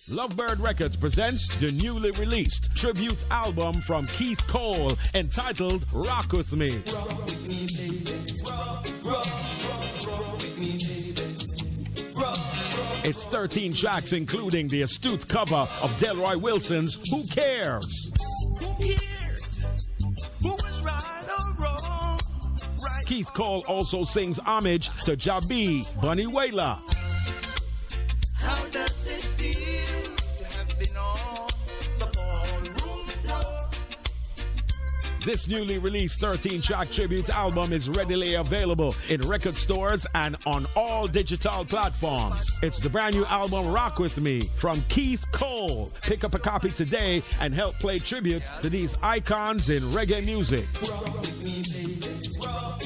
Lovebird Records presents the newly released tribute album from Keith Cole entitled Rock With Me. Rock with me, baby. Rock with me, baby. Rock. It's 13 tracks including the astute cover of Delroy Wilson's Who Cares? Who cares? Who is right or wrong? Right. Keith Cole also sings homage to Jabi Bunny Wailer. How does it feel to have been on the ballroom floor? This newly released 13-track tribute album is readily available in record stores and on all digital platforms. It's the brand new album Rock With Me from Keith Cole. Pick up a copy today and help play tribute to these icons in reggae music. Rock with me, baby. Rock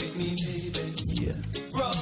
with me, baby. Yeah. Rock.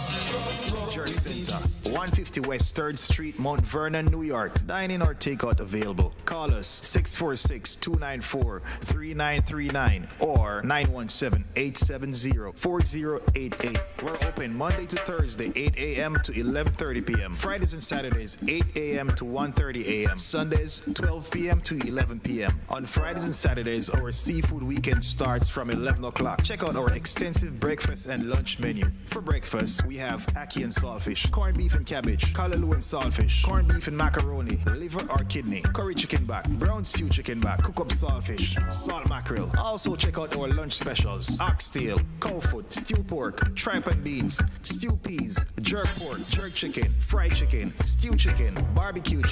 Jerk Center, 150 West 3rd Street, Mount Vernon, New York. Dine-in or takeout available. Call us 646-294-3939 or 917-870-4088. We're open Monday to Thursday, 8 a.m. to 11:30 p.m. Fridays and Saturdays, 8 a.m. to 1:30 a.m. Sundays, 12 p.m. to 11 p.m. On Fridays and Saturdays, our seafood weekend starts from 11 o'clock. Check out our extensive breakfast and lunch menu. For breakfast, we have ackee and saltfish, corned beef and cabbage, callaloo and saltfish, corned beef and macaroni, liver or kidney, curry chicken back, brown stew chicken back, cook up saltfish, salt mackerel. Also check out our lunch specials: oxtail, cow foot, stew pork, tripe and beans, stew peas, jerk pork, jerk chicken, fried chicken, stew chicken, barbecue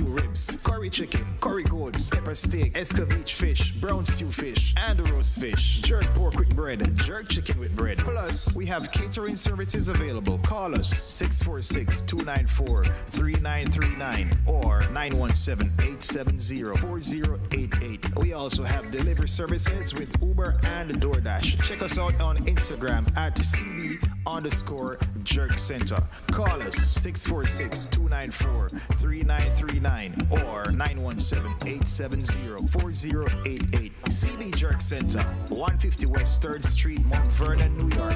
ribs, curry chicken, curry goats, pepper steak, escovitch fish, brown stew fish, and roast fish, jerk pork with bread, jerk chicken with bread. Plus, we have catering services available. Call us 646-294-3939 or 917-870-4088. We also have delivery services with Uber and DoorDash. Check us out on Instagram at CB_Jerk Center. Call us 646-294-3939 or 917-870-4088. CB Jerk Center, 150 West 3rd Street, Mount Vernon, New York.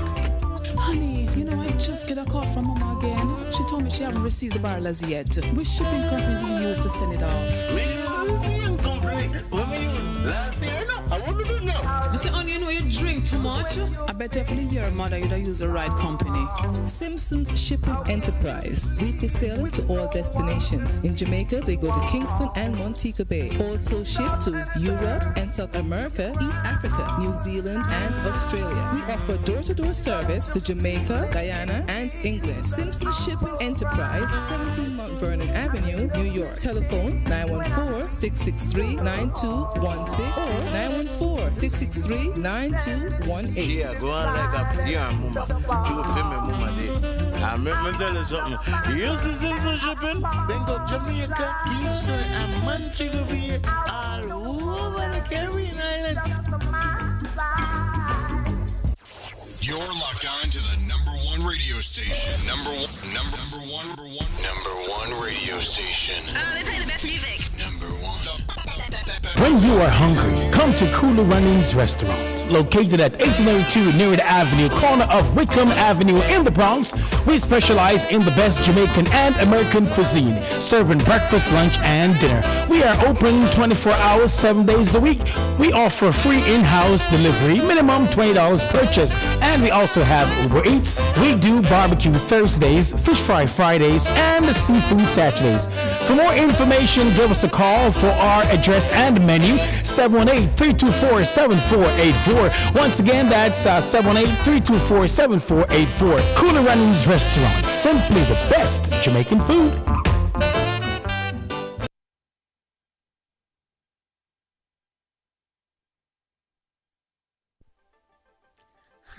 Honey, you know, I just get a call from Mama again. She told me she haven't received the barrel as yet. Which shipping company do you use to send it off? Last year, no. I want to do now. You say, honey, you know you drink too much. I bet definitely your mother you'd use the right company. Simpson Shipping Enterprise. Weekly sailing to all destinations. In Jamaica, they go to Kingston and Montego Bay. Also ship to Europe and South America, East Africa, New Zealand, and Australia. We offer door-to-door service to Jamaica, Guyana, and England. Simpson Shipping Enterprise, 17 Mount Vernon Avenue, New York. Telephone 914-663-9216 or 914-663-9218. Yeah, go on like a yeah, mama. You feel me, mama? I'm me tell you something. You see Simpson Shipping? Then go Jamaica, Kingston, and Montego Bay, all over the Caribbean island. You're locked on to the number one radio station. Number one radio station. They play the best music. Number one. When you are hungry, come to Kulu Runnings Restaurant. Located at 1802 Nerid Avenue, corner of Wickham Avenue in the Bronx, we specialize in the best Jamaican and American cuisine, serving breakfast, lunch, and dinner. We are open 24 hours, 7 days a week. We offer free in-house delivery, minimum $20 purchase, and we also have Uber Eats. We do barbecue Thursdays, fish fry Fridays, and seafood Saturdays. For more information, give us a call for our address and menu, 718-324-7484. Once again, that's 718-324-7484. Kulu Runnings Restaurant, simply the best Jamaican food.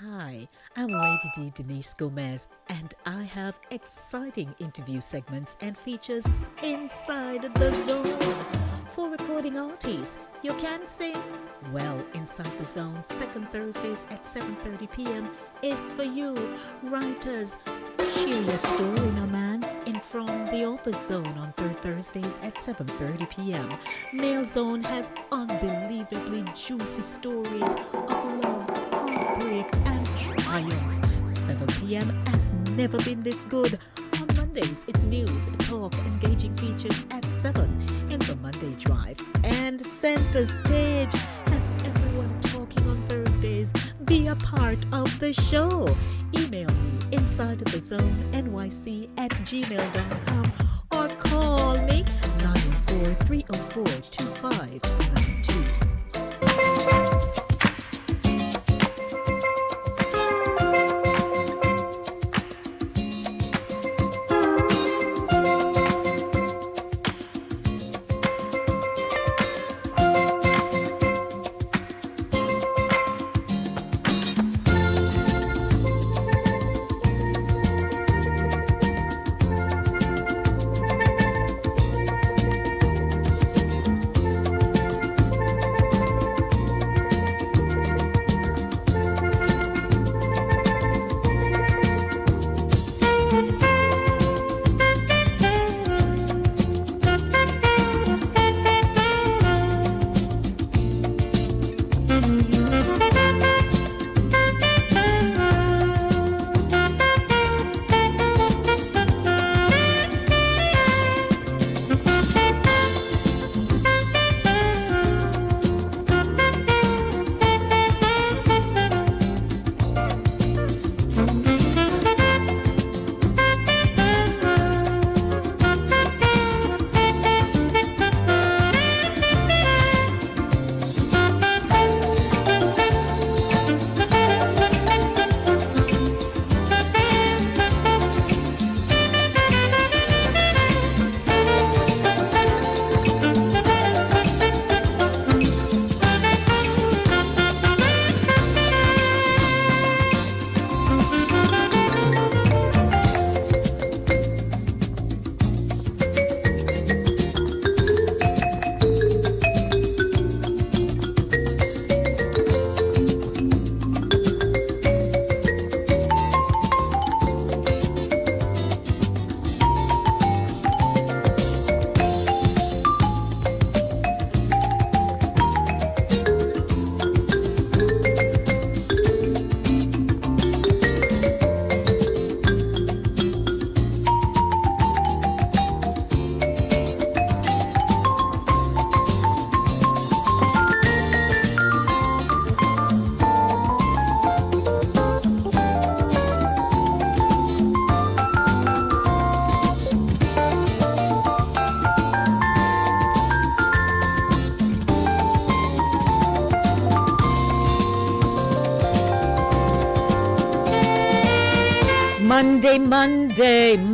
Hi, I'm Lady D Denise Gomez, and I have exciting interview segments and features inside the zone. For recording artists, you can sing. Well, Inside the Zone, second Thursdays at 7:30 p.m. is for you. Writers, share your story, no man. In From the Author Zone on third Thursdays at 7:30 p.m. Male Zone has unbelievably juicy stories of love, heartbreak, and triumph. 7 p.m. and has never been this good. On Mondays, it's news, talk, engaging features at 7 in the Monday Drive. And center stage has everyone talking on Thursdays. Be a part of the show. Email me insidethezone@gmail.com or call me 914-304-2592.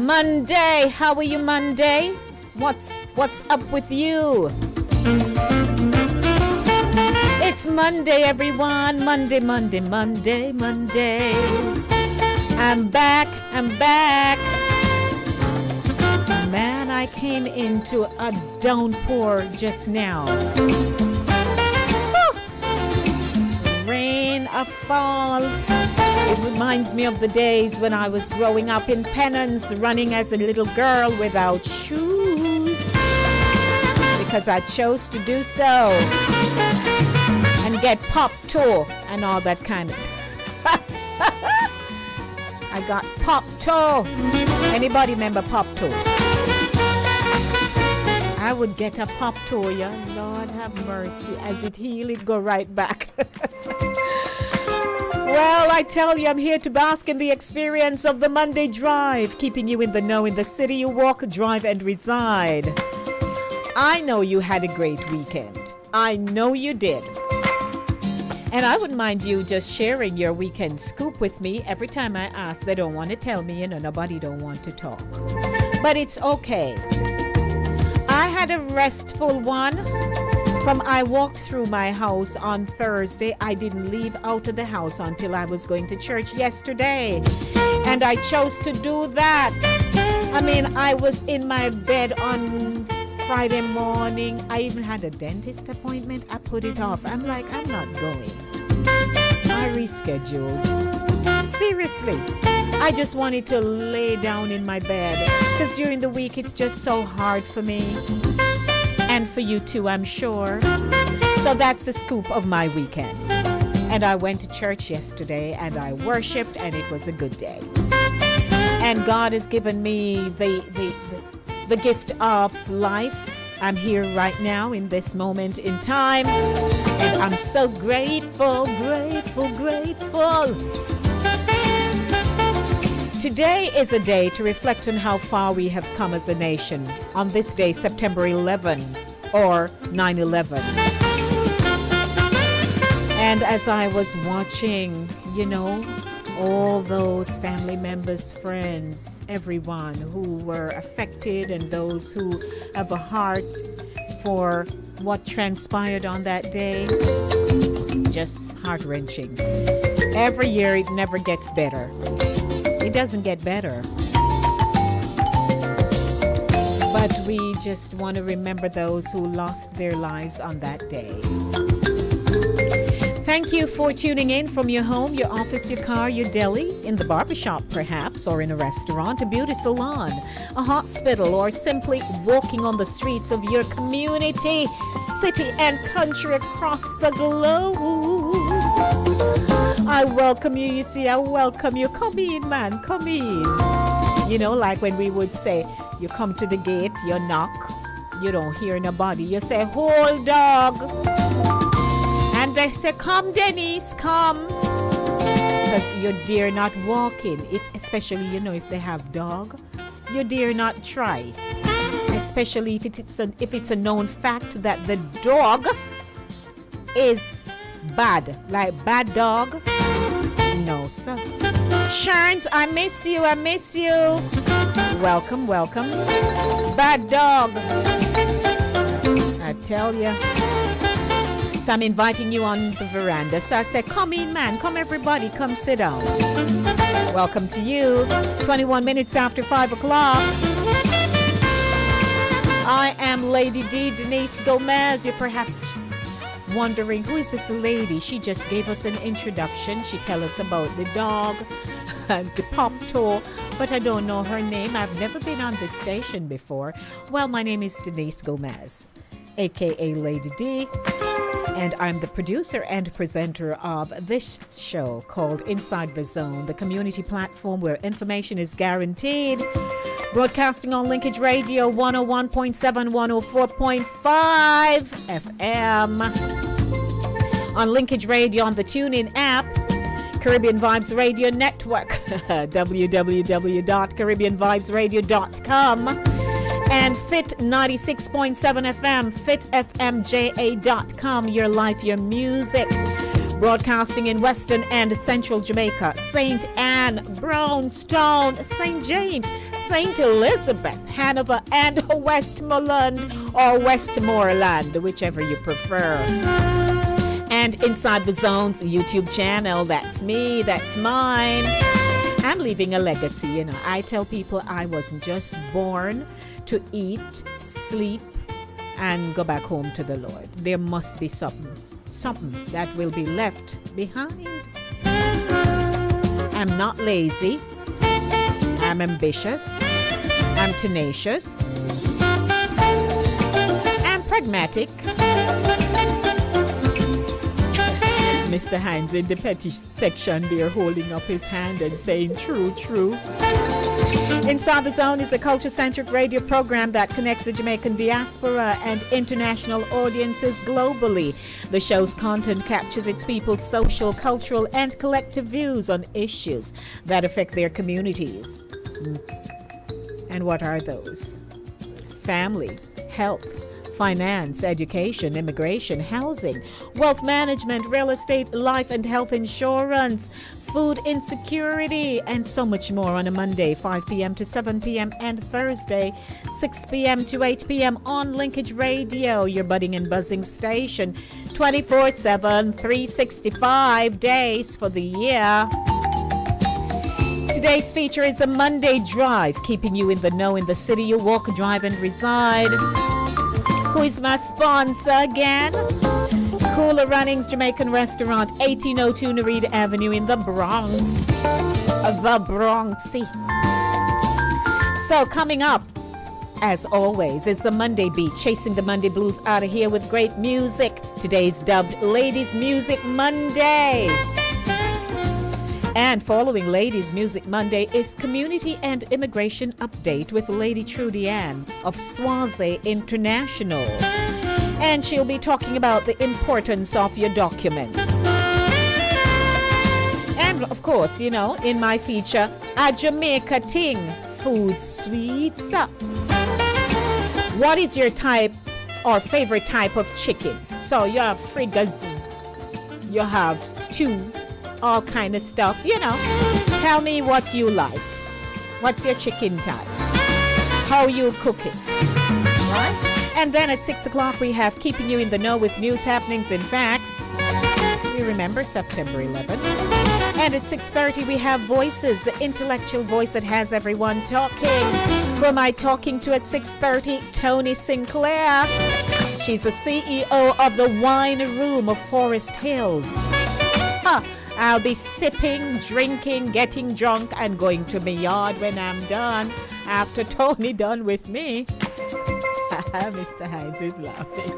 Monday. How are you, Monday? What's up with you? It's Monday, everyone. Monday. I'm back. Man, I came into a downpour just now. Rain, a fall. It reminds me of the days when I was growing up in Penance, running as a little girl without shoes, because I chose to do so, and get pop toe and all that kind of stuff. I got pop toe. Anybody remember pop toe? I would get a pop toe, yeah. Lord have mercy. As it healed, it go right back. Well, I tell you, I'm here to bask in the experience of the Monday Drive, keeping you in the know in the city you walk, drive, and reside. I know you had a great weekend. I know you did. And I wouldn't mind you just sharing your weekend scoop with me. Every time I ask, they don't want to tell me, nobody don't want to talk. But it's okay. I had a restful one. From I walked through my house on Thursday, I didn't leave out of the house until I was going to church yesterday. And I chose to do that. I mean, I was in my bed on Friday morning. I even had a dentist appointment. I put it off. I'm like, I'm not going. I rescheduled. Seriously. I just wanted to lay down in my bed. Because during the week, it's just so hard for me. And for you too, I'm sure. So that's the scoop of my weekend. And I went to church yesterday and I worshiped and it was a good day. and God has given me the gift of life. I'm here right now in this moment in time, and I'm so grateful. Today is a day to reflect on how far we have come as a nation on this day, September 11, or 9/11. And as I was watching, all those family members, friends, everyone who were affected and those who have a heart for what transpired on that day, just heart-wrenching. Every year it never gets better. It doesn't get better. But we just want to remember those who lost their lives on that day. Thank you for tuning in from your home, your office, your car, your deli, in the barbershop perhaps, or in a restaurant, a beauty salon, a hospital, or simply walking on the streets of your community, city, and country across the globe. I welcome you. You see, I welcome you. Come in, man. Come in. Like when we would say, you come to the gate, you knock, you don't hear nobody. You say, hold dog. And they say, come, Denise, come. Because you dare not walk in. Especially, if they have dog, you dare not try. Especially if it's a known fact that the dog is bad, like bad dog. No, sir. Sharns, I miss you. Welcome. Bad dog. I tell you. So I'm inviting you on the veranda. So I said, come in, man. Come, everybody. Come sit down. Welcome to you. 21 minutes after 5 o'clock. I am Lady D, Denise Gomez. You're perhaps wondering, who is this lady? She just gave us an introduction. She tell us about the dog and the pop tour, but I don't know her name. I've never been on this station before. Well, my name is Denise Gomez, aka Lady D, and I'm the producer and presenter of this show called Inside the Zone, the community platform where information is guaranteed. Broadcasting on Linkage Radio 101.7, 104.5 FM. On Linkage Radio on the TuneIn app, Caribbean Vibes Radio Network, www.caribbeanvibesradio.com, and Fit 96.7 FM, fitfmja.com, your life, your music. Broadcasting in Western and Central Jamaica, St. Anne, Brownstown, St. James, St. Elizabeth, Hanover, and Westmoreland or Westmoreland, whichever you prefer. And Inside the Zone's YouTube channel, that's me, that's mine. I'm leaving a legacy, I tell people I wasn't just born to eat, sleep, and go back home to the Lord. There must be something that will be left behind. I'm not lazy. I'm ambitious. I'm tenacious. I'm pragmatic. Mr. Hines in the petty section there holding up his hand and saying, true, true. Inside the Zone is a culture-centric radio program that connects the Jamaican diaspora and international audiences globally. The show's content captures its people's social, cultural, and collective views on issues that affect their communities. And what are those? Family, health, finance, education, immigration, housing, wealth management, real estate, life and health insurance, food insecurity, and so much more on a Monday, 5 p.m. to 7 p.m. and Thursday, 6 p.m. to 8 p.m. on Linkage Radio, your budding and buzzing station, 24/7, 365 days for the year. Today's feature is a Monday Drive, keeping you in the know in the city you walk, drive, and reside. Who is my sponsor again? Cooler Runnings Jamaican Restaurant, 1802 Narita Avenue in the Bronx. The Bronxy. So coming up, as always, it's the Monday Beat, chasing the Monday blues out of here with great music. Today's dubbed Ladies Music Monday. And following Ladies Music Monday is Community and Immigration Update with Lady Trudy Ann of Swazi International. And she'll be talking about the importance of your documents. And of course, you know, in my feature, a Jamaica Ting, Food Sweets Up. What is your type or favorite type of chicken? So you have fricassee, you have stew, all kind of stuff, you know. Tell me what you like. What's your chicken type? How you cook it? Right? And then at 6 o'clock we have Keeping You in the Know with News, Happenings, and Facts. You remember September 11th. And at 6:30 we have Voices, the intellectual voice that has everyone talking. Who am I talking to at 6:30? Tony Sinclair. She's the CEO of the Wine Room of Forest Hills. Huh. I'll be sipping, drinking, getting drunk, and going to my yard when I'm done. After Tony done with me. Mr. Hines is laughing.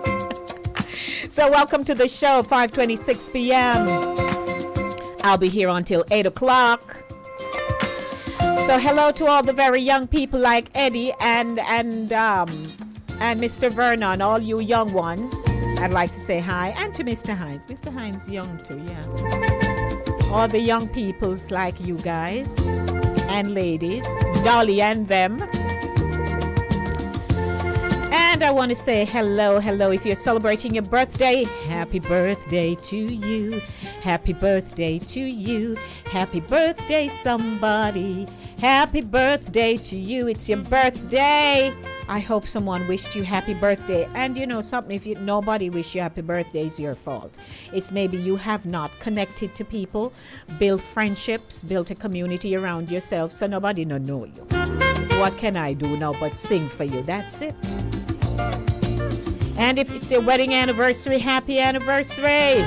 So welcome to the show, 5:26 p.m. I'll be here until 8 o'clock. So hello to all the very young people like Eddie and Mr. Vernon, all you young ones. I'd like to say hi. And to Mr. Hines. Mr. Hines young too, yeah. All the young peoples like you guys and ladies, Dolly and them. And I want to say hello. If you're celebrating your birthday, happy birthday to you. Happy birthday to you. Happy birthday, somebody. Happy birthday to you. It's your birthday. I hope someone wished you happy birthday. And you know something, if nobody wished you happy birthday, it's your fault. It's maybe you have not connected to people, built friendships, built a community around yourself, so nobody no know you. What can I do now but sing for you? That's it. And if it's your wedding anniversary, happy anniversary.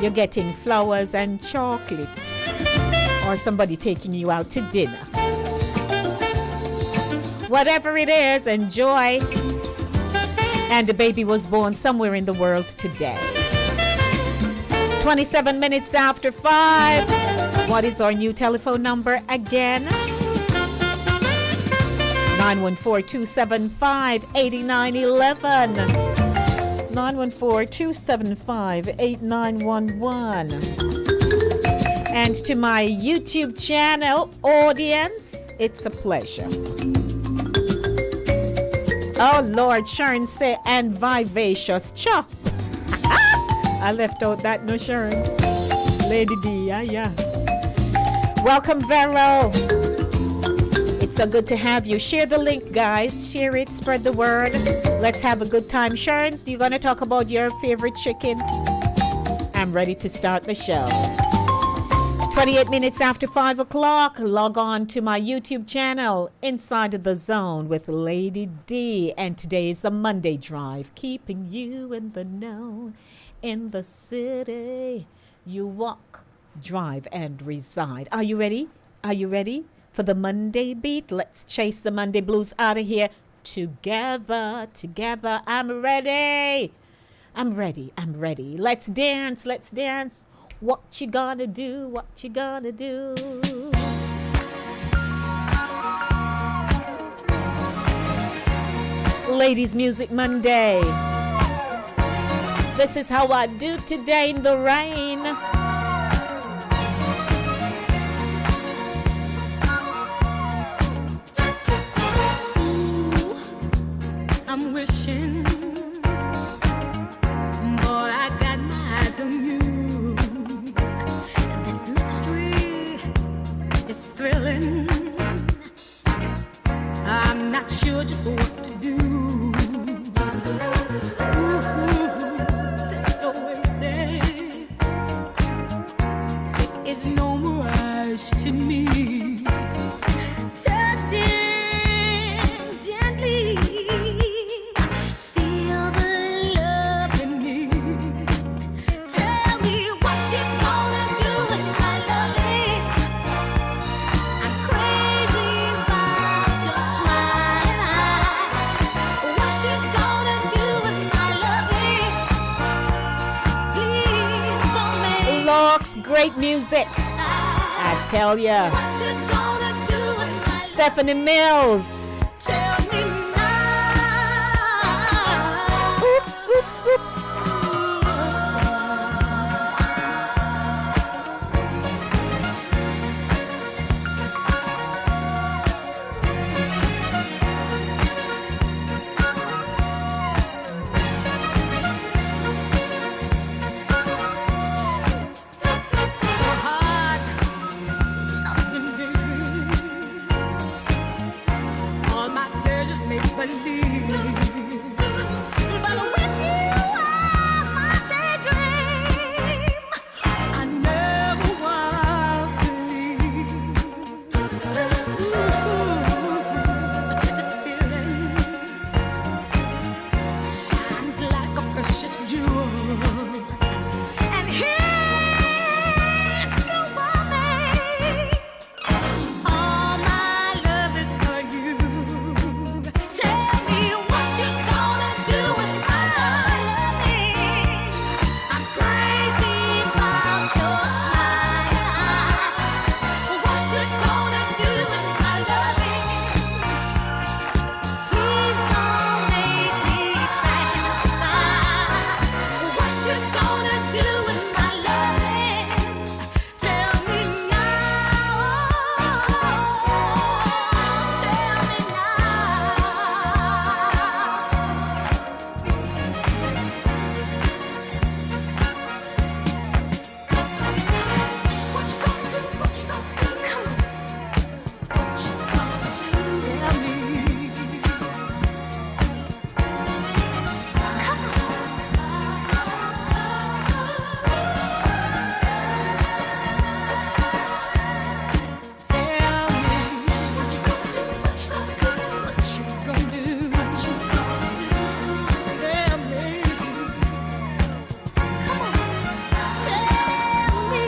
You're getting flowers and chocolate. Or somebody taking you out to dinner. Whatever it is, enjoy. And the baby was born somewhere in the world today. 27 minutes after 5. What is our new telephone number again? 914-275-8911. 914-275-8911. And to my YouTube channel audience, it's a pleasure. Oh Lord, Sharon say, and vivacious. Cha. I left out that no Sharon's. Lady D, yeah. Welcome, Vero. It's so good to have you. Share the link, guys. Share it, spread the word. Let's have a good time. Sharon's, you gonna talk about your favorite chicken? I'm ready to start the show. 28 minutes after 5 o'clock, log on to my YouTube channel, Inside the Zone with Lady D. And today is the Monday Drive, keeping you in the know. In the city, you walk, drive, and reside. Are you ready? Are you ready for the Monday beat? Let's chase the Monday blues out of here together. I'm ready. I'm ready. Let's dance. What you gonna do? Ladies Music Monday. This is how I do today in the rain. Ooh, I'm wishing, boy, I got my eyes on you. It's thrilling. I'm not sure just what to do. Ooh, this oasis is no mirage to me. Touching gently, feel the love in me. Tell me what you gonna do with my loving. great music. I tell ya. Stephanie Mills. Tell me now. Oops, oops, oops. All my pleasures make believe. But with you, I'm my daydream. I never want to leave. This feeling shines like a precious jewel. And here you are me. All my love is for you. Tell me what you gonna do with my loving. I'm crazy about your smile. What you gonna do with my loving? Please don't make me fantasize. What you gonna do with my loving? Tell me now. Tell me what you gonna do? What you gonna do? Come on. What you gonna do? Tell me. Tell me what you gonna do? What you gonna do? What you gonna do? What you gonna do? Tell me. Come on. Tell me.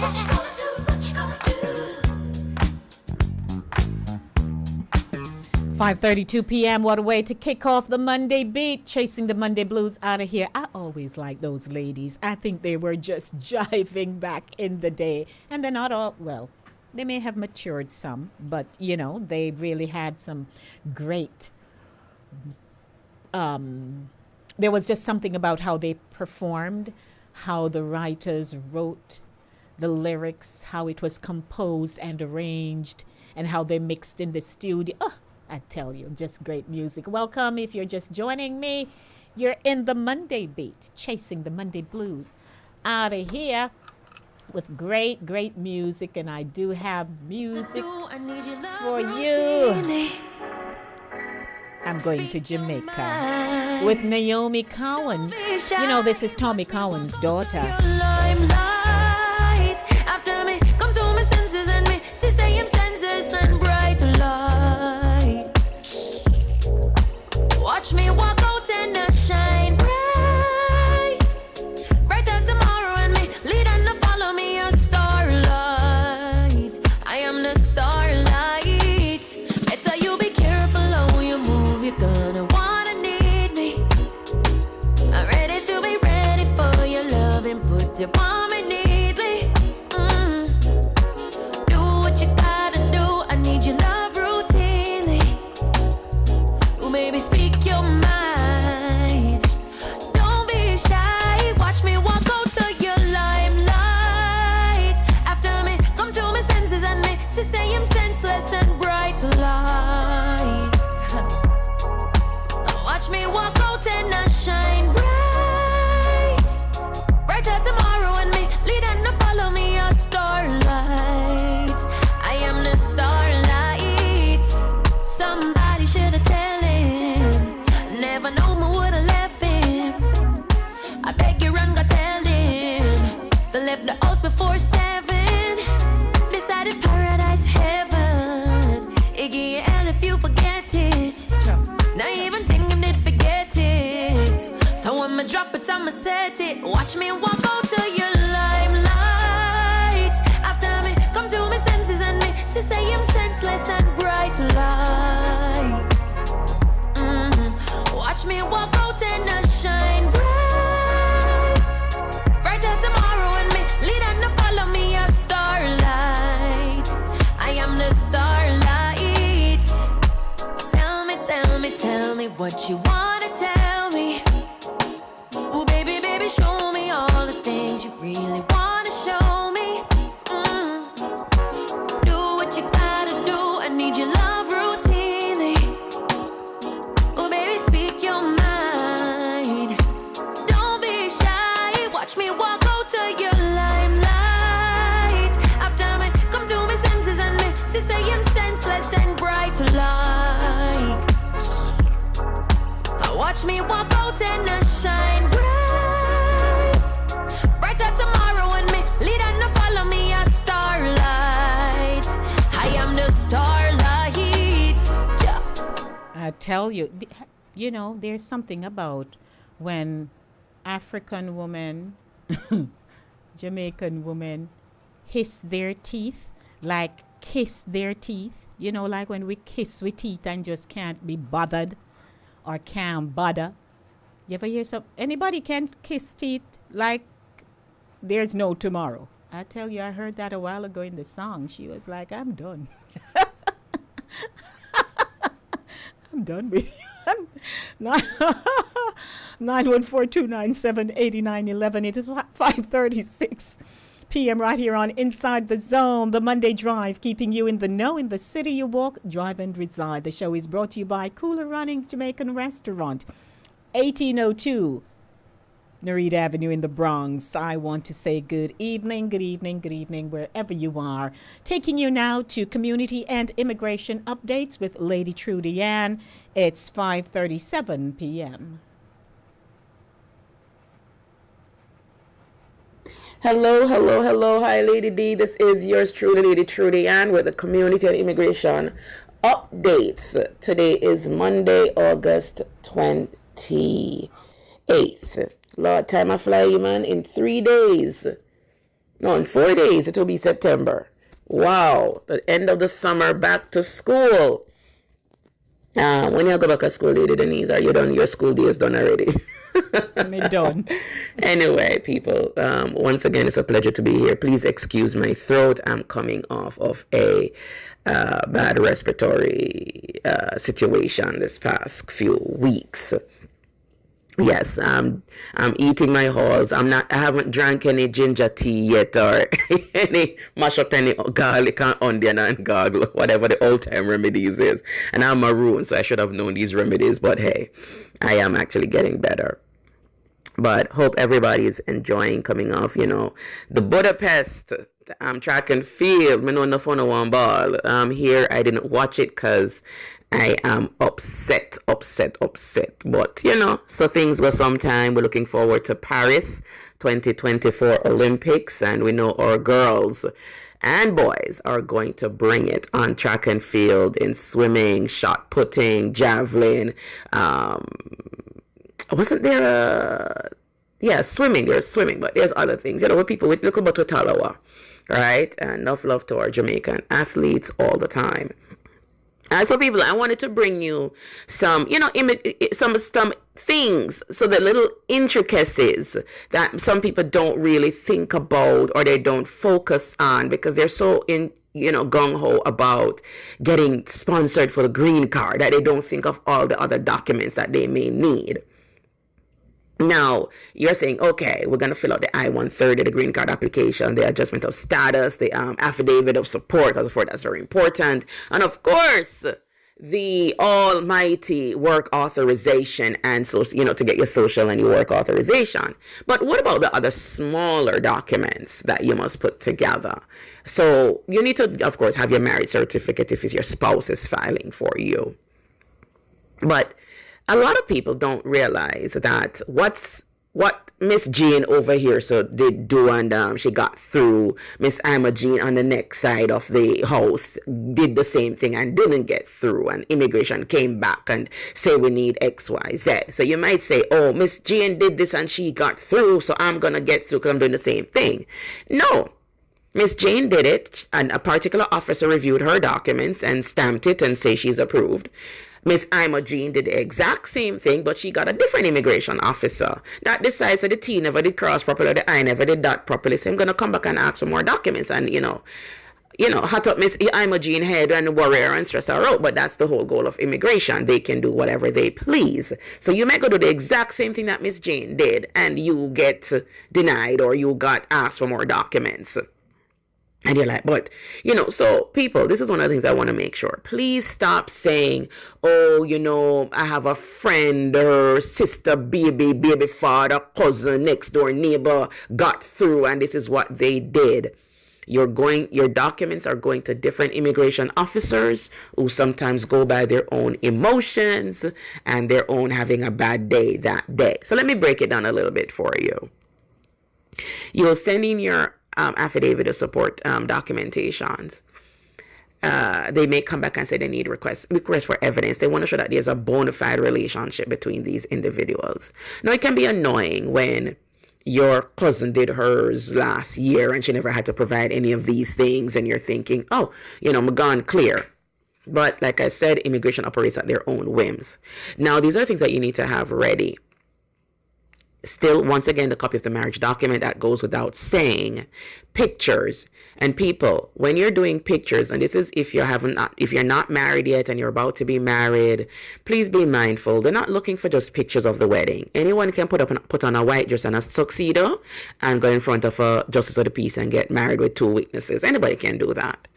What you gonna do? What you gonna do? 5:32 p.m. What a way to kick off the Monday beat. Chasing the Monday blues out of here. I always like those ladies. I think they were just jiving back in the day. And they're not all, well, they may have matured some, but, you know, they really had some great, there was just something about how they performed, how the writers wrote the lyrics, how it was composed and arranged, and how they mixed in the studio. Oh, I tell you, just great music. Welcome if you're just joining me. You're in the Monday beat, chasing the Monday blues out of here with great, great music. And I do have music for you. I'm going to Jamaica with Naomi Cowan. You know, this is Tommy Cowan's daughter. Limelight. After me, come to my senses and me see same senses and bright light. Watch me walk out and I shine bright. Brighter tomorrow and me lead and to follow me a starlight. I am the starlight. Better you be careful how you move. You're gonna wanna need me. I'm ready to be ready for your love and put your palm in neatly. Do what you gotta do. I need your love routinely. You maybe speak your mind. Don't be shy. Watch me walk out to your limelight. After me, come to my senses and me see say I'm senseless and bright light. Watch me walk out and I shine bright. Brighter tomorrow and me lead and to follow me a starlight. I am the starlight. Somebody should have tell him. Never know me would have left him. I beg you run, go tell him. They left the house before 7. Decided paradise heaven. set it. Watch me walk out to your limelight. After me, come to me senses and me, see say I'm senseless and bright light. Watch me walk out and I shine bright. Brighter tomorrow and me, lead and follow me a starlight. I am the starlight. Tell me what you wanna tell me. Oh baby, show me all the things you really wanna show me. Do what you gotta do, I need your love routinely. Oh baby, speak your mind. Don't be shy, watch me walk out to your limelight. After me, come to me senses and me, see say I'm senseless and bright light. Watch me walk out and I shine bright. Brighter tomorrow and me, lead and follow me a starlight. I am the starlight. Yeah. I tell you, you know, there's something about when African women, Jamaican women hiss their teeth, like kiss their teeth. You know, like when we kiss with teeth and just can't be bothered. Or can't bother. You ever hear anybody can kiss teeth like there's no tomorrow? I tell you, I heard that a while ago in the song. She was like, I'm done. I'm done with you. 914-297-8911. It is 5:36 p.m. right here on Inside the Zone, the Monday Drive, keeping you in the know in the city you walk, drive, and reside. The show is brought to you by Cooler Runnings Jamaican Restaurant, 1802 Narita Avenue in the Bronx. I want to say good evening, wherever you are. Taking you now to community and immigration updates with Lady Trudy Ann. It's 5:37 p.m. Hello. Hi, Lady D. This is yours truly, Lady Trudy Ann, with the community and immigration updates. Today is Monday, August 28th. Lord, time I fly, man. In 3 days. No, in 4 days, it will be September. Wow. The end of the summer, back to school. When you go back to school, Lady Denise, are you done? Your school day is done already. I'm done. Anyway, people, once again, it's a pleasure to be here. Please excuse my throat. I'm coming off of a bad respiratory situation this past few weeks. Yes, I'm eating my halls. I haven't drank any ginger tea yet, or any mash up any garlic and onion and gargle, whatever the old time remedies is. And I'm maroon, so I should have known these remedies. But hey, I am actually getting better. But hope everybody is enjoying coming off, the Budapest track and field. Me know no fun of one ball. Here I didn't watch it because I am upset. But, so things go sometime. We're looking forward to Paris 2024 Olympics. And we know our girls and boys are going to bring it on track and field, in swimming, shot putting, javelin. Wasn't there swimming? There's swimming, but there's other things. With people, look about Talawa, right? And enough love to our Jamaican athletes all the time. So people, I wanted to bring you some, some things, so the little intricacies that some people don't really think about or they don't focus on because they're so gung-ho about getting sponsored for the green card that they don't think of all the other documents that they may need. Now, you're saying, okay, we're going to fill out the I-130, the green card application, the adjustment of status, the affidavit of support, because that's very important. And of course, the almighty work authorization and so, to get your social and your work authorization. But what about the other smaller documents that you must put together? So you need to, of course, have your marriage certificate if it's your spouse is filing for you. But a lot of people don't realize that what Miss Jean over here so did do, and she got through. Miss Ima Jean on the next side of the house did the same thing and didn't get through, and immigration came back and say we need XYZ. So you might say, oh, Miss Jean did this and she got through, so I'm gonna get through because I'm doing the same thing. No, Miss Jane did it, and a particular officer reviewed her documents and stamped it and say she's approved. Miss Ima Jean did the exact same thing, but she got a different immigration officer that decides that the T never did cross properly, the I never did that properly. So I'm gonna come back and ask for more documents, and hot up Miss Ima Jean head and worry her and stress her out. But that's the whole goal of immigration. They can do whatever they please. So you might go do the exact same thing that Miss Jane did, and you get denied or you got asked for more documents. And you're like, but, so people, this is one of the things I want to make sure. Please stop saying, oh, I have a friend, her sister, baby father, cousin, next door neighbor got through and this is what they did. Your documents are going to different immigration officers who sometimes go by their own emotions and their own having a bad day that day. So let me break it down a little bit for you. You'll send in your affidavit of support documentations. They may come back and say they need request for evidence. They want to show that there's a bona fide relationship between these individuals. Now, it can be annoying when your cousin did hers last year and she never had to provide any of these things, and you're thinking, oh, I'm gone clear. But like I said, immigration operates at their own whims. Now, these are things that you need to have ready. Still, once again, the copy of the marriage document, that goes without saying. Pictures. And people, when you're doing pictures, and this is if you're not married yet and you're about to be married, please be mindful. They're not looking for just pictures of the wedding. Anyone can put on a white dress and a tuxedo and go in front of a justice of the peace and get married with 2 witnesses. Anybody can do that.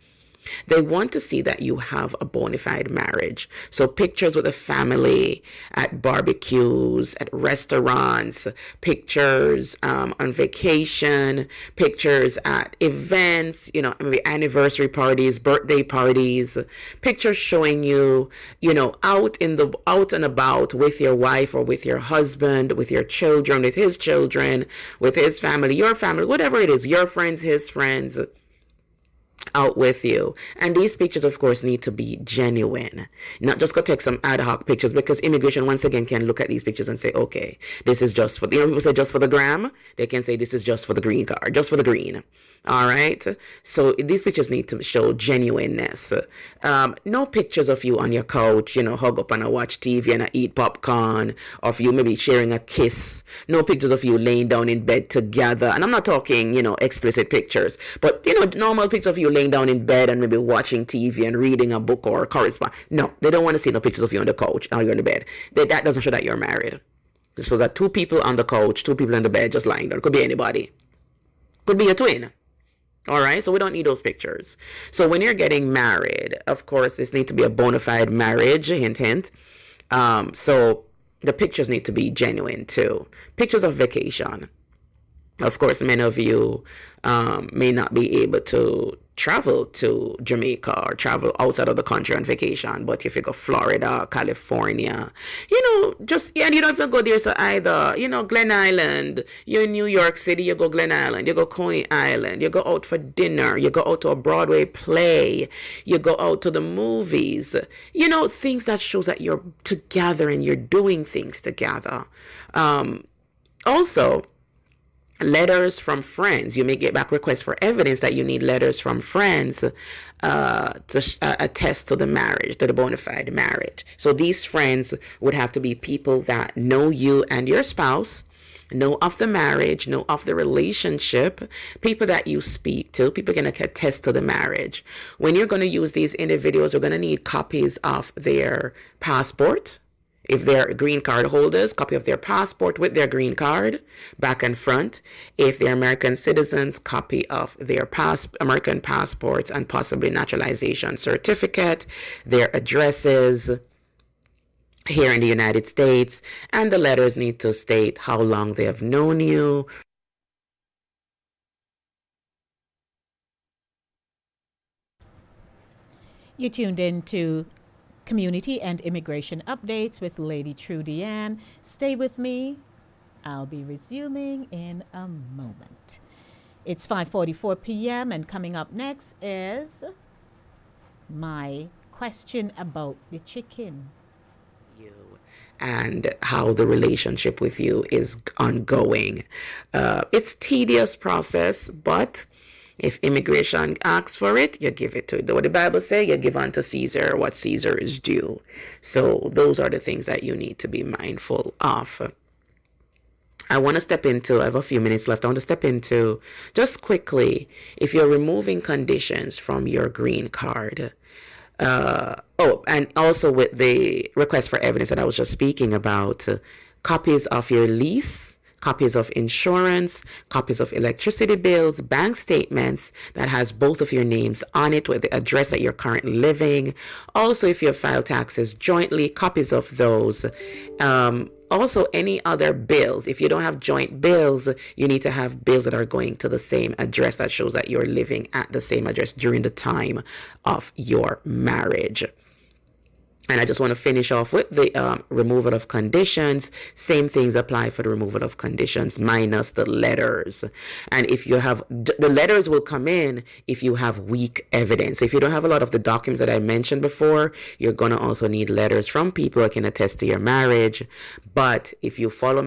They want to see that you have a bona fide marriage. So pictures with the family at barbecues, at restaurants, pictures on vacation, pictures at events, maybe anniversary parties, birthday parties, pictures showing you, out and about with your wife or with your husband, with your children, with his children, with his family, your family, whatever it is, your friends, his friends, out with you. And these pictures, of course, need to be genuine. Not just go take some ad hoc pictures, because immigration once again can look at these pictures and say, okay, this is just for, people say just for the gram. They can say this is just for the green card, just for the green. All right. So these pictures need to show genuineness. No pictures of you on your couch, hug up and watch TV and eat popcorn, or of you maybe sharing a kiss. No pictures of you laying down in bed together. And I'm not talking, explicit pictures, but, normal pictures of you laying down in bed and maybe watching TV and reading a book or correspond. No, they don't want to see no pictures of you on the couch or you're in the bed. That doesn't show that you're married. So that 2 people on the couch, 2 people in the bed just lying down. Could be anybody. Could be a twin. All right, so we don't need those pictures. So when you're getting married, of course, this needs to be a bona fide marriage, hint, hint. So the pictures need to be genuine too. Pictures of vacation. Of course, many of you may not be able to travel to Jamaica or travel outside of the country on vacation, but if you go Florida, California, and you don't even go there, so either, Glen Island, you're in New York City, you go Glen Island, you go Coney Island, you go out for dinner, you go out to a Broadway play, you go out to the movies, things that shows that you're together and you're doing things together. Also, letters from friends. You may get back requests for evidence that you need letters from friends to attest to the marriage, to the bona fide marriage. So these friends would have to be people that know you and your spouse, know of the marriage, know of the relationship, people that you speak to, people can attest to the marriage. When you're going to use these individuals, you're going to need copies of their passport. If they're green card holders, copy of their passport with their green card, back and front. If they're American citizens, copy of their American passports and possibly naturalization certificate, their addresses here in the United States, and the letters need to state how long they have known you. You tuned in to Community and Immigration Updates with Lady Trudy Ann. Stay with me. I'll be resuming in a moment. It's 5:44 p.m. and coming up next is my question about the chicken. And how the relationship with you is ongoing. It's tedious process, but if immigration asks for it, you give it to it. What the Bible says, you give unto Caesar what Caesar is due. So those are the things that you need to be mindful of. I want to step into, I have a few minutes left. I want to step into just quickly, if you're removing conditions from your green card, and also with the request for evidence that I was just speaking about, copies of your lease, copies of insurance, copies of electricity bills, bank statements that has both of your names on it with the address that you're currently living. Also, if you file taxes jointly, copies of those. Also, any other bills. If you don't have joint bills, you need to have bills that are going to the same address that shows that you're living at the same address during the time of your marriage. And I just want to finish off with the removal of conditions. Same things apply for the removal of conditions minus the letters. And if you have, the letters will come in if you have weak evidence. If you don't have a lot of the documents that I mentioned before, you're going to also need letters from people who can attest to your marriage. But if you follow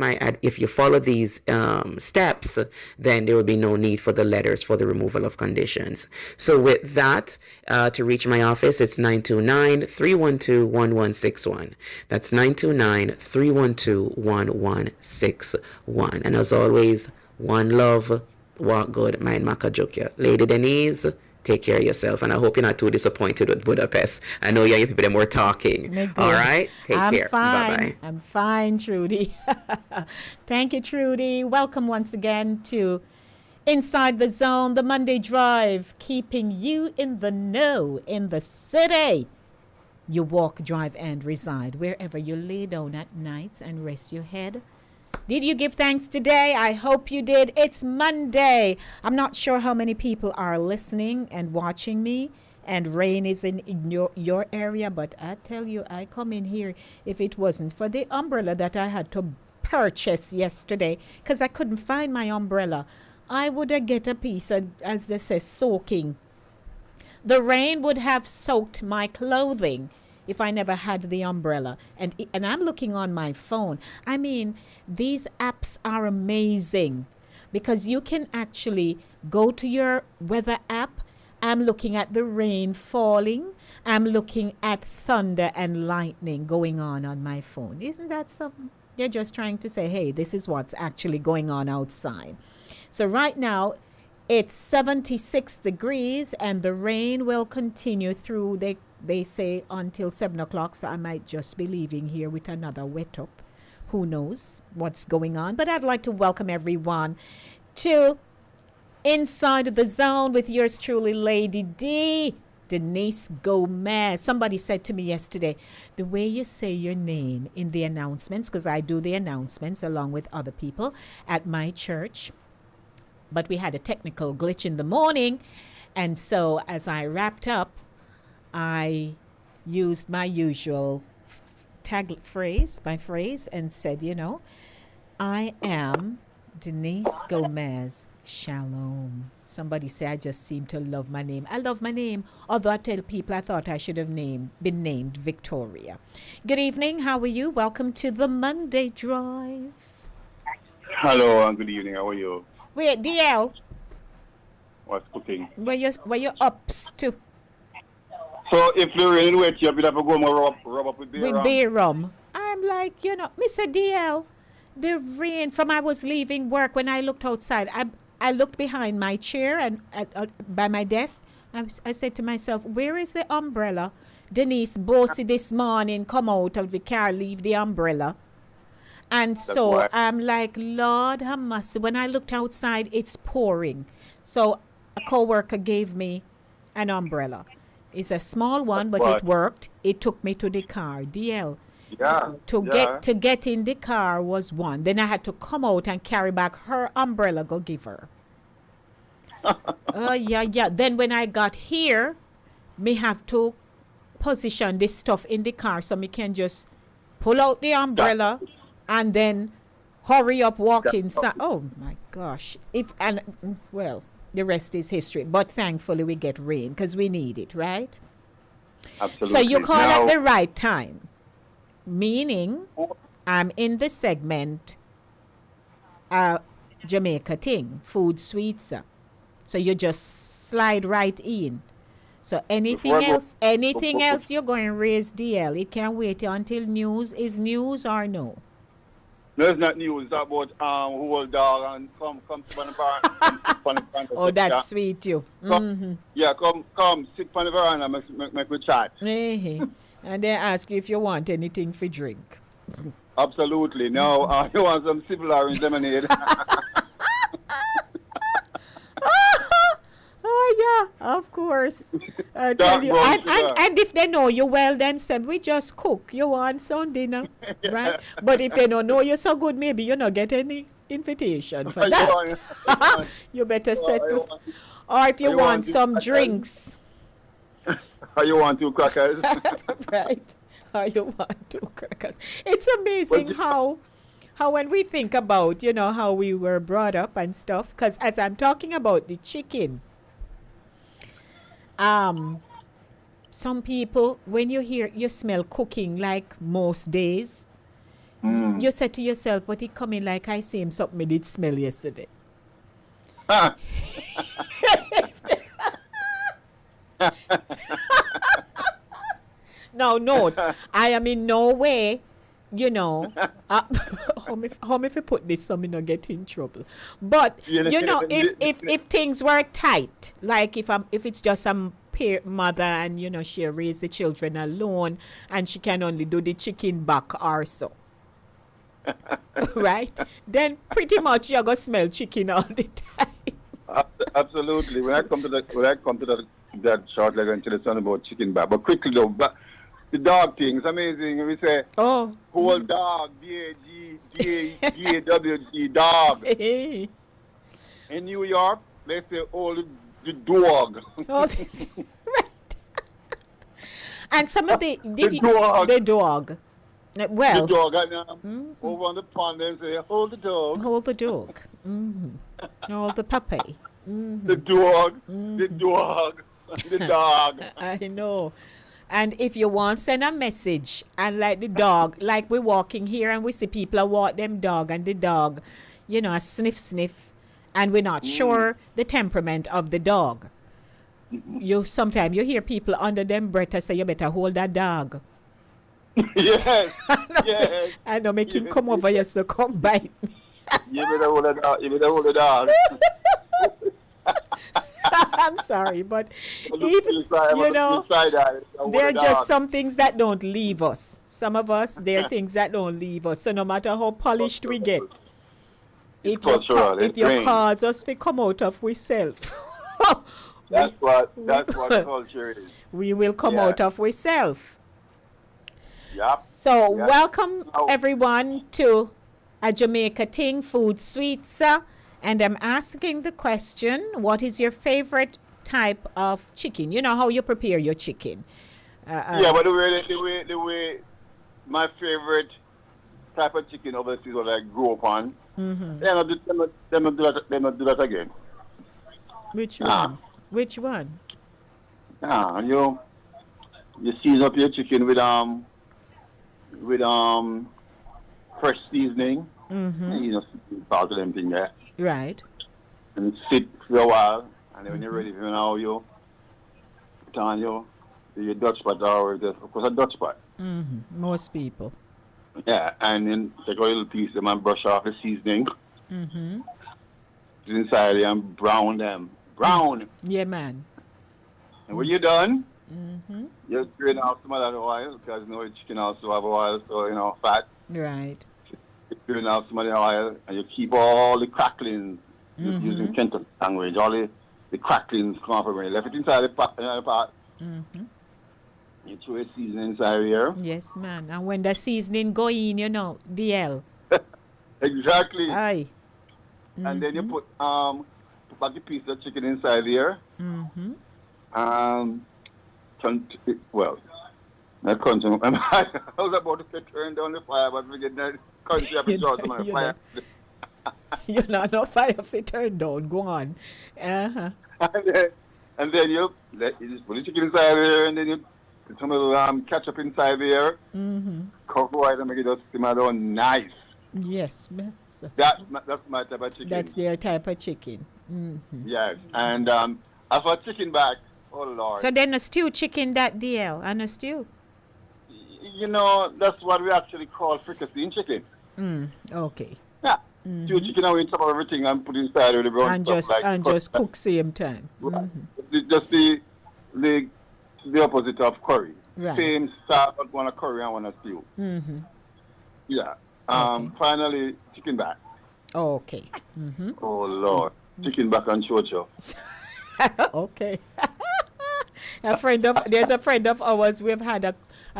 these steps, then there will be no need for the letters for the removal of conditions. So with that, to reach my office, it's 929-312-1161. That's 929-312-1161. And as always, one love, walk good, mind Makajukia. Lady Denise, take care of yourself. And I hope you're not too disappointed with Budapest. I know you people that were talking. All right? Take care. Bye-bye. I'm fine, Trudy. Thank you, Trudy. Welcome once again to Inside the Zone, the Monday Drive, keeping you in the know in the city. You walk, drive, and reside wherever you lay down at night and rest your head. Did you give thanks today? I hope you did. It's Monday. I'm not sure how many people are listening and watching me, and rain is in your area, but I tell you, I come in here if it wasn't for the umbrella that I had to purchase yesterday because I couldn't find my umbrella. I would have get a piece of, as they say, soaking. The rain would have soaked my clothing if I never had the umbrella. And I'm looking on my phone. I mean, these apps are amazing because you can actually go to your weather app. I'm looking at the rain falling. I'm looking at thunder and lightning going on my phone. Isn't that something? You're just trying to say, hey, this is what's actually going on outside. So right now, it's 76 degrees and the rain will continue through, they say, until 7 o'clock. So I might just be leaving here with another wet up. Who knows what's going on? But I'd like to welcome everyone to Inside the Zone with yours truly, Lady D, Denise Gomez. Somebody said to me yesterday, the way you say your name in the announcements, because I do the announcements along with other people at my church, but we had a technical glitch in the morning. And so as I wrapped up, I used my usual phrase, and said, you know, I am Denise Gomez. Shalom. Somebody say I just seem to love my name. I love my name. Although I tell people I thought I should have been named Victoria. Good evening. How are you? Welcome to the Monday Drive. Hello and good evening. How are you? Wait, DL. What's cooking? Where you ups to? So if the rain wet, you have to go more rub up with beer rum. With beer rum. I'm like, you know, Mr. DL, the rain from I was leaving work when I looked outside. I looked behind my chair and by my desk. I said to myself, where is the umbrella? Denise Bossy this morning come out of the car, leave the umbrella. And that's so why. I'm like, Lord have mercy. When I looked outside, it's pouring. So a co-worker gave me an umbrella. It's a small one, but it worked. It took me to the car. DL. Yeah. To get in the car was one. Then I had to come out and carry back her umbrella, go give her. Yeah. Then when I got here, me have to position this stuff in the car so me can just pull out the umbrella and then hurry up, walk inside. Oh my gosh. Well, the rest is history. But thankfully we get rain because we need it, right? Absolutely. So you call at the right time. Meaning, I'm in the segment Jamaica thing, food sweets. So you just slide right in. So anything else you're going to raise DL, it can wait until news. Is news or no? No, it's not news. It's about whole dog and come to the veranda. Oh, that's sweet, you. Yeah, come, sit on the veranda, make me chat. And then ask you if you want anything for drink. Absolutely. No, you want some civil orange lemonade. Oh, yeah, of course. Tell you. And if they know you well, then say, we just cook. You want some dinner, right? But if they don't know you so good, maybe you don't get any invitation for that. You better set to... Or if you want some drinks. Or you want 2 crackers. Right. Or you want 2 crackers. It's amazing how when we think about, how we were brought up and stuff, because as I'm talking about the chicken, some people, when you smell cooking like most days, you say to yourself, but it coming like I same something I did smell yesterday. Now note, I am in no way, how if I put this so me not get in trouble. But if things were tight, like if it's just some mother and she raise the children alone and she can only do the chicken back or so. Right? Then pretty much you're gonna smell chicken all the time. Absolutely. When I come to that short leg until it's on about chicken back. But quickly though, the dog thing is amazing. We say whole dog, D-A-W-G, dog. In New York, they say the dog. Right. And some of the dog. Well, the dog, and over on the pond, they say, hold the dog. Hold the dog. Hold the puppy. The dog, the dog, the dog. I know. And if you want send a message and like the dog, like we're walking here and we see people walk them dog and the dog, a sniff, and we're not sure the temperament of the dog. Sometimes you hear people under them breath say, you better hold that dog. Yes, yes. I know, make him come over here, so come bite me. You better hold the dog. You better hold the dog. I'm sorry, but even, there are just some things that don't leave us. Some of us, there are things that don't leave us. So no matter how polished we get, if you cause us to come out of ourselves, that's what the culture is. We will come out of ourselves. Yep. So welcome everyone to a Jamaica Ting Food Sweets. And I'm asking the question, what is your favorite type of chicken? You know how you prepare your chicken. But the way my favorite type of chicken obviously what I grew up on. They not do that again. Which one? Which one? You season up your chicken with fresh seasoning. Part of them thing there. Right. And sit for a while, and then when you're ready, you put on your Dutch pot or of course a Dutch pot. Most people. Yeah, and then take a little piece of them and brush off the seasoning. Inside and brown them. Brown. Yeah, man. And when you're done, you drain out some of that oil, because chicken also have oil, so fat. Right. Drain out some of the oil, and you keep all the cracklings, using Kentucky language, all the cracklings come off of it. Left it inside the pot. You throw a seasoning inside here. Yes, man. And when the seasoning go in, DL. Exactly. Aye. And then you put back the piece of chicken inside here. My country, I was about to turn down the fire, but we get that country up to draw some of the fire. You're not no fire if it turn down. Go on. Uh-huh. and then you just put the chicken inside there, and then you put some of the ketchup inside there. Mm-hmm. Cover it and make it just simmer down nice. Yes, miss. That's my type of chicken. That's their type of chicken. Mm-hmm. Yes, and as for chicken back, oh Lord. So then a stew chicken that DL and a stew. You know, that's what we actually call fricassee chicken. Okay. Yeah. Stew chicken and we chop up everything and put it inside with the brown and stuff just like and just cook same time. Just the opposite of curry. Right. Same style, but one a curry and one a stew. Mm-hmm. Yeah. Finally, chicken back. Okay. Oh Lord, chicken back and chocho. Okay. There's a friend of ours. We've had a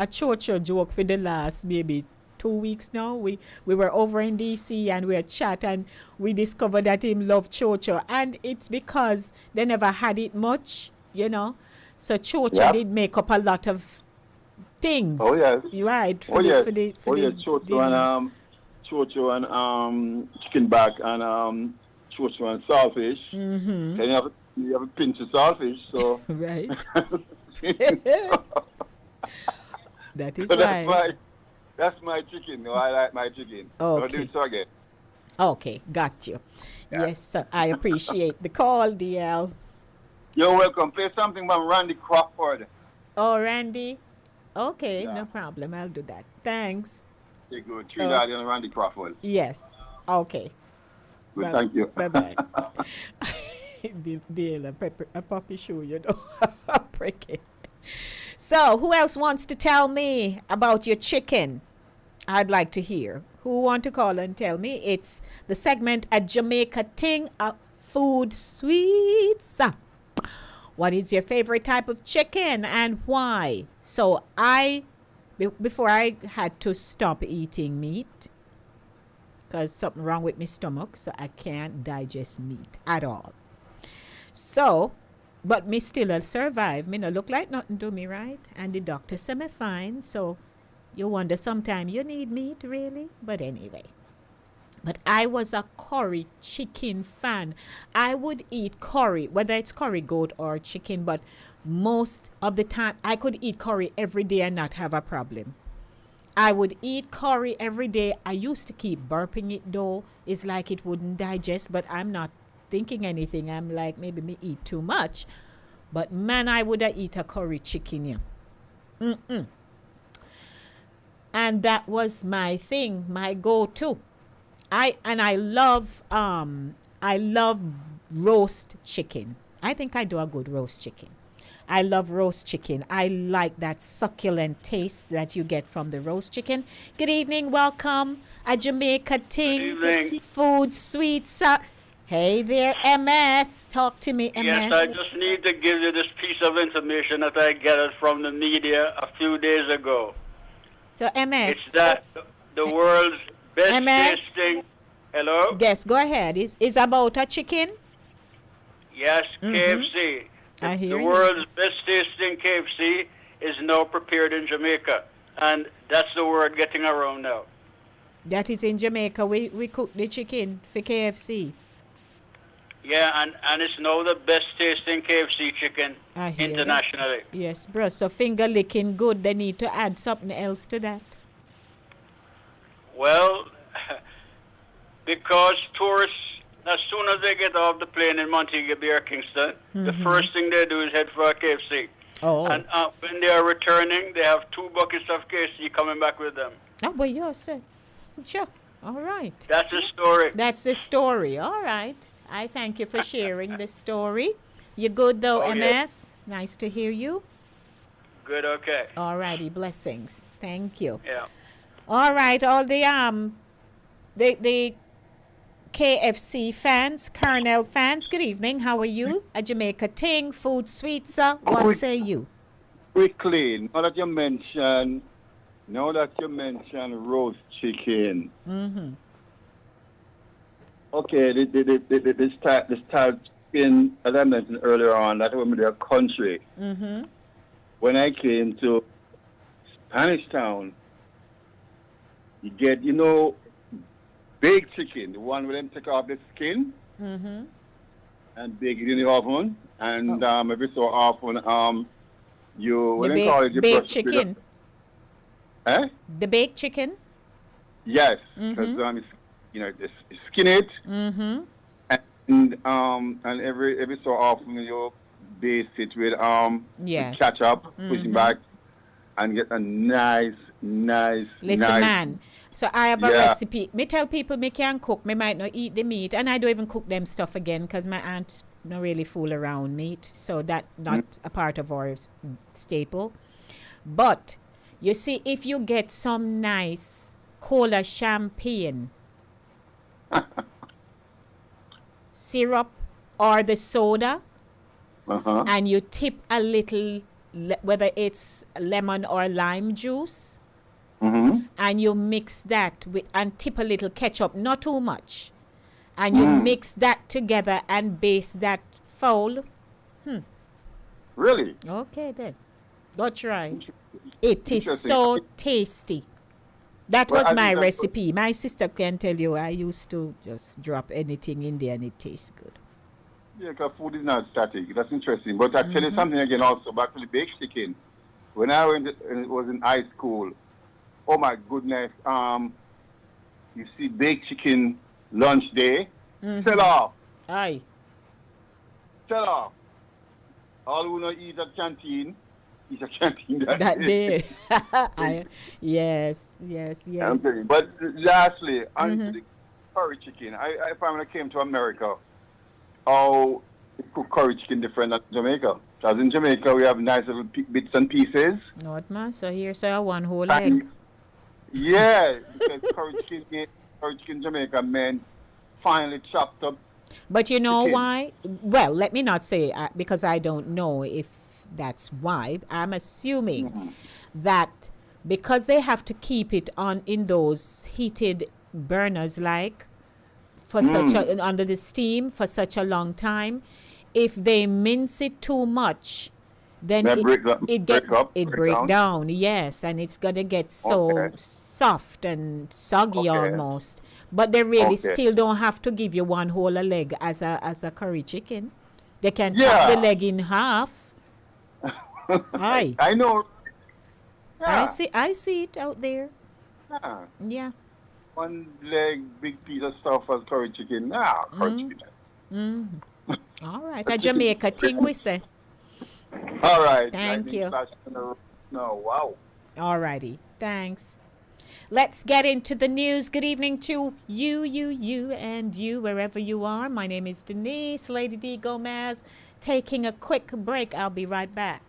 chocho joke for the last maybe 2 weeks now. We were over in DC and we had chat and we discovered that him loved chocho, and it's because they never had it much, you know. So chocho did make up a lot of things. Oh yes. Right. Chocho and chicken back and chocho and saltfish. Mm-hmm. Then you have a pinch of saltfish, so right. That is so why. That's my chicken. No, I like my chicken. Okay. I'll do it so again. Okay, got you. Yeah. Yes, sir. I appreciate the call, DL. You're welcome. Play something by Randy Crawford. Oh, Randy? Okay, no problem. I'll do that. Thanks. Okay, good. Trinidad and Randy Crawford. Yes. Okay. Good, thank you. Bye-bye. DL, a puppy show, you know. Pricky. So, who else wants to tell me about your chicken? I'd like to hear. Who want to call and tell me? It's the segment at Jamaica Ting Food Sweets. What is your favorite type of chicken and why? So before I had to stop eating meat, because something wrong with my stomach, so I can't digest meat at all. So, but me still survive. Me no look like nothing to me, right? And the doctor say me fine, so you wonder sometime you need meat, really? But anyway. But I was a curry chicken fan. I would eat curry, whether it's curry goat or chicken, but most of the time I could eat curry every day and not have a problem. I would eat curry every day. I used to keep burping it though. It's like it wouldn't digest, but I'm not thinking anything. I'm like, maybe me eat too much. But man, I would have eat a curry chicken, yeah. And that was my thing, my go-to. I love roast chicken. I think I do a good roast chicken. I love roast chicken. I like that succulent taste that you get from the roast chicken. Good evening, welcome. A Jamaica Ting Food Sweets. Hey there, MS. Talk to me, MS. Yes, I just need to give you this piece of information that I gathered from the media a few days ago. So, MS. It's that the world's best tasting. Hello? Yes, go ahead. Is about a chicken? Yes, KFC. I hear the you. world's best tasting KFC is now prepared in Jamaica. And that's the word getting around now. That is in Jamaica. We cook the chicken for KFC. Yeah, and it's now the best tasting KFC chicken I hear internationally. That. Yes, bro. So finger licking good. They need to add something else to that. Well, because tourists, as soon as they get off the plane in Montego Bay or Kingston, the first thing they do is head for a KFC. Oh. And when they are returning, they have 2 buckets of KFC coming back with them. Oh, but you said, sure. All right. That's the story. That's the story. All right. I thank you for sharing the story. You good though, MS? Yes. Nice to hear you. Good, okay. All righty, blessings. Thank you. Yeah. All right, all the KFC fans, Colonel fans, good evening. How are you? A Jamaica Ting Food Sweets, sir. What say you? Quickly, now that you mention roast chicken. Okay, this type chicken, as I mentioned earlier on, that was in their country. When I came to Spanish Town, you get, baked chicken, the one where them take off the skin Mm-hmm. and bake it in the oven. And every so often, you, what do you call it? You baked brush it with chicken. Eh? The baked chicken. Yes, because it's skin it, Mm-hmm. and every so often you baste it with Yes. with ketchup, pushing Mhm. back, and get a nice. Listen, man. So I have a recipe. Me tell people me can cook. Me might not eat the meat, and I don't even cook them stuff again because my aunt not really fool around meat. So that not a part of our staple. But you see, if you get some nice cola champagne syrup or the soda, and you tip a little, whether it's lemon or lime juice, and you mix that with, and tip a little ketchup, not too much, and you mix that together and baste that fowl. Really? Okay then, go try. It is Interesting. so tasty. That Well, was I my think that's recipe. My sister can tell you I used to just drop anything in there and it tastes good. Yeah, because food is not static. That's interesting. But I tell you something again also, back to the baked chicken. When I was in high school, oh my goodness, you see baked chicken lunch day, sell off. Aye. Sell off. All who not eat at canteen, eat at canteen That day. Yes. I'm telling you. But lastly, on to the curry chicken. I found when I came to America, how they cook curry chicken different than Jamaica. Because in Jamaica, we have nice little bits and pieces. Not man. So here's one whole leg. Yeah, because curry chicken in Jamaica meant finely chopped up. But you know chicken. why? Well, let me not say because I don't know if that's why. I'm assuming that because they have to keep it on in those heated burners, like for under the steam for such a long time. If they mince it too much, then That it break down. Yes, and it's gonna get so soft and soggy almost. But they really still don't have to give you one whole leg as a curry chicken. They can chop the leg in half. Aye. I know. I see it out there. Yeah. One leg, big piece of stuff as curry chicken. Curry chicken. All right. A Jamaica thing we say. All right. Thank you. No, wow. All righty. Thanks. Let's get into the news. Good evening to you, and you, wherever you are. My name is Denise, Lady D Gomez. Taking a quick break. I'll be right back.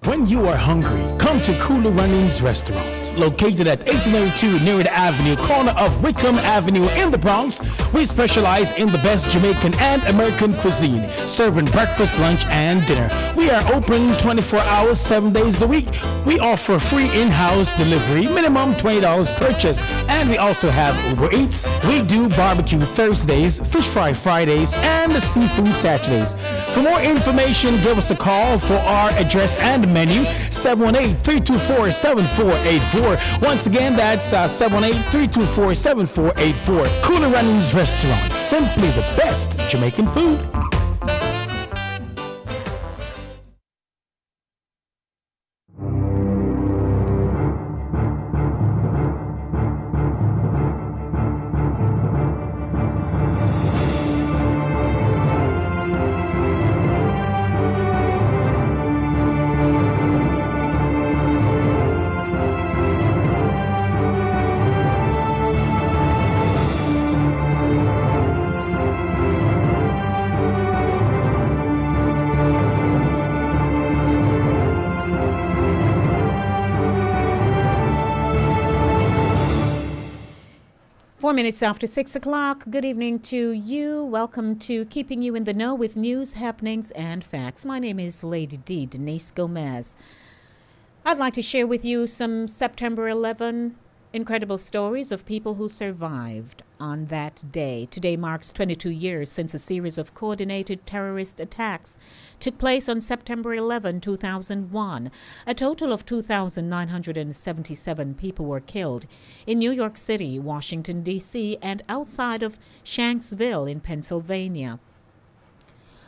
When you are hungry, come to Kulu Runnings Restaurant. Located at 1802 Near Avenue, corner of Wickham Avenue in the Bronx, we specialize in the best Jamaican and American cuisine, serving breakfast, lunch, and dinner. We are open 24 hours, 7 days a week. We offer free in-house delivery, minimum $20 purchase, and we also have Uber Eats. We do barbecue Thursdays, fish fry Fridays, and seafood Saturdays. For more information, give us a call for our address and menu, 718-324-7484. Once again, that's 718-324-7484. Kulu Runnings Restaurant, simply the best Jamaican food. Minutes after 6 o'clock. Good evening to you. Welcome to Keeping You in the Know with news, happenings, and facts. My name is Lady D, Denise Gomez. I'd like to share with you some September 11 Incredible stories of people who survived on that day. Today marks 22 years since a series of coordinated terrorist attacks took place on September 11, 2001. A total of 2,977 people were killed in New York City, Washington, D.C., and outside of Shanksville in Pennsylvania.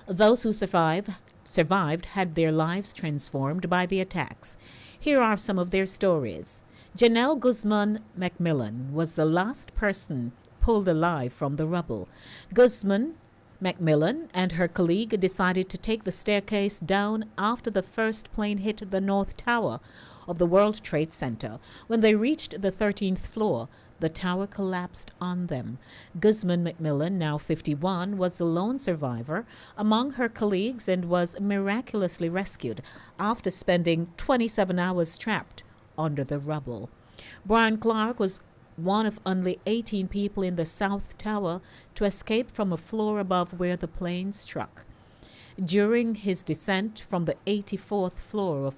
Those who survived had their lives transformed by the attacks. Here are some of their stories. Janelle Guzman McMillan was the last person pulled alive from the rubble. Guzman McMillan and her colleague decided to take the staircase down after the first plane hit the North Tower of the World Trade Center. When they reached the 13th floor, the tower collapsed on them. Guzman McMillan, now 51, was the lone survivor among her colleagues and was miraculously rescued after spending 27 hours trapped under the rubble. Brian Clark was one of only 18 people in the South Tower to escape from a floor above where the plane struck. During his descent from the 84th floor of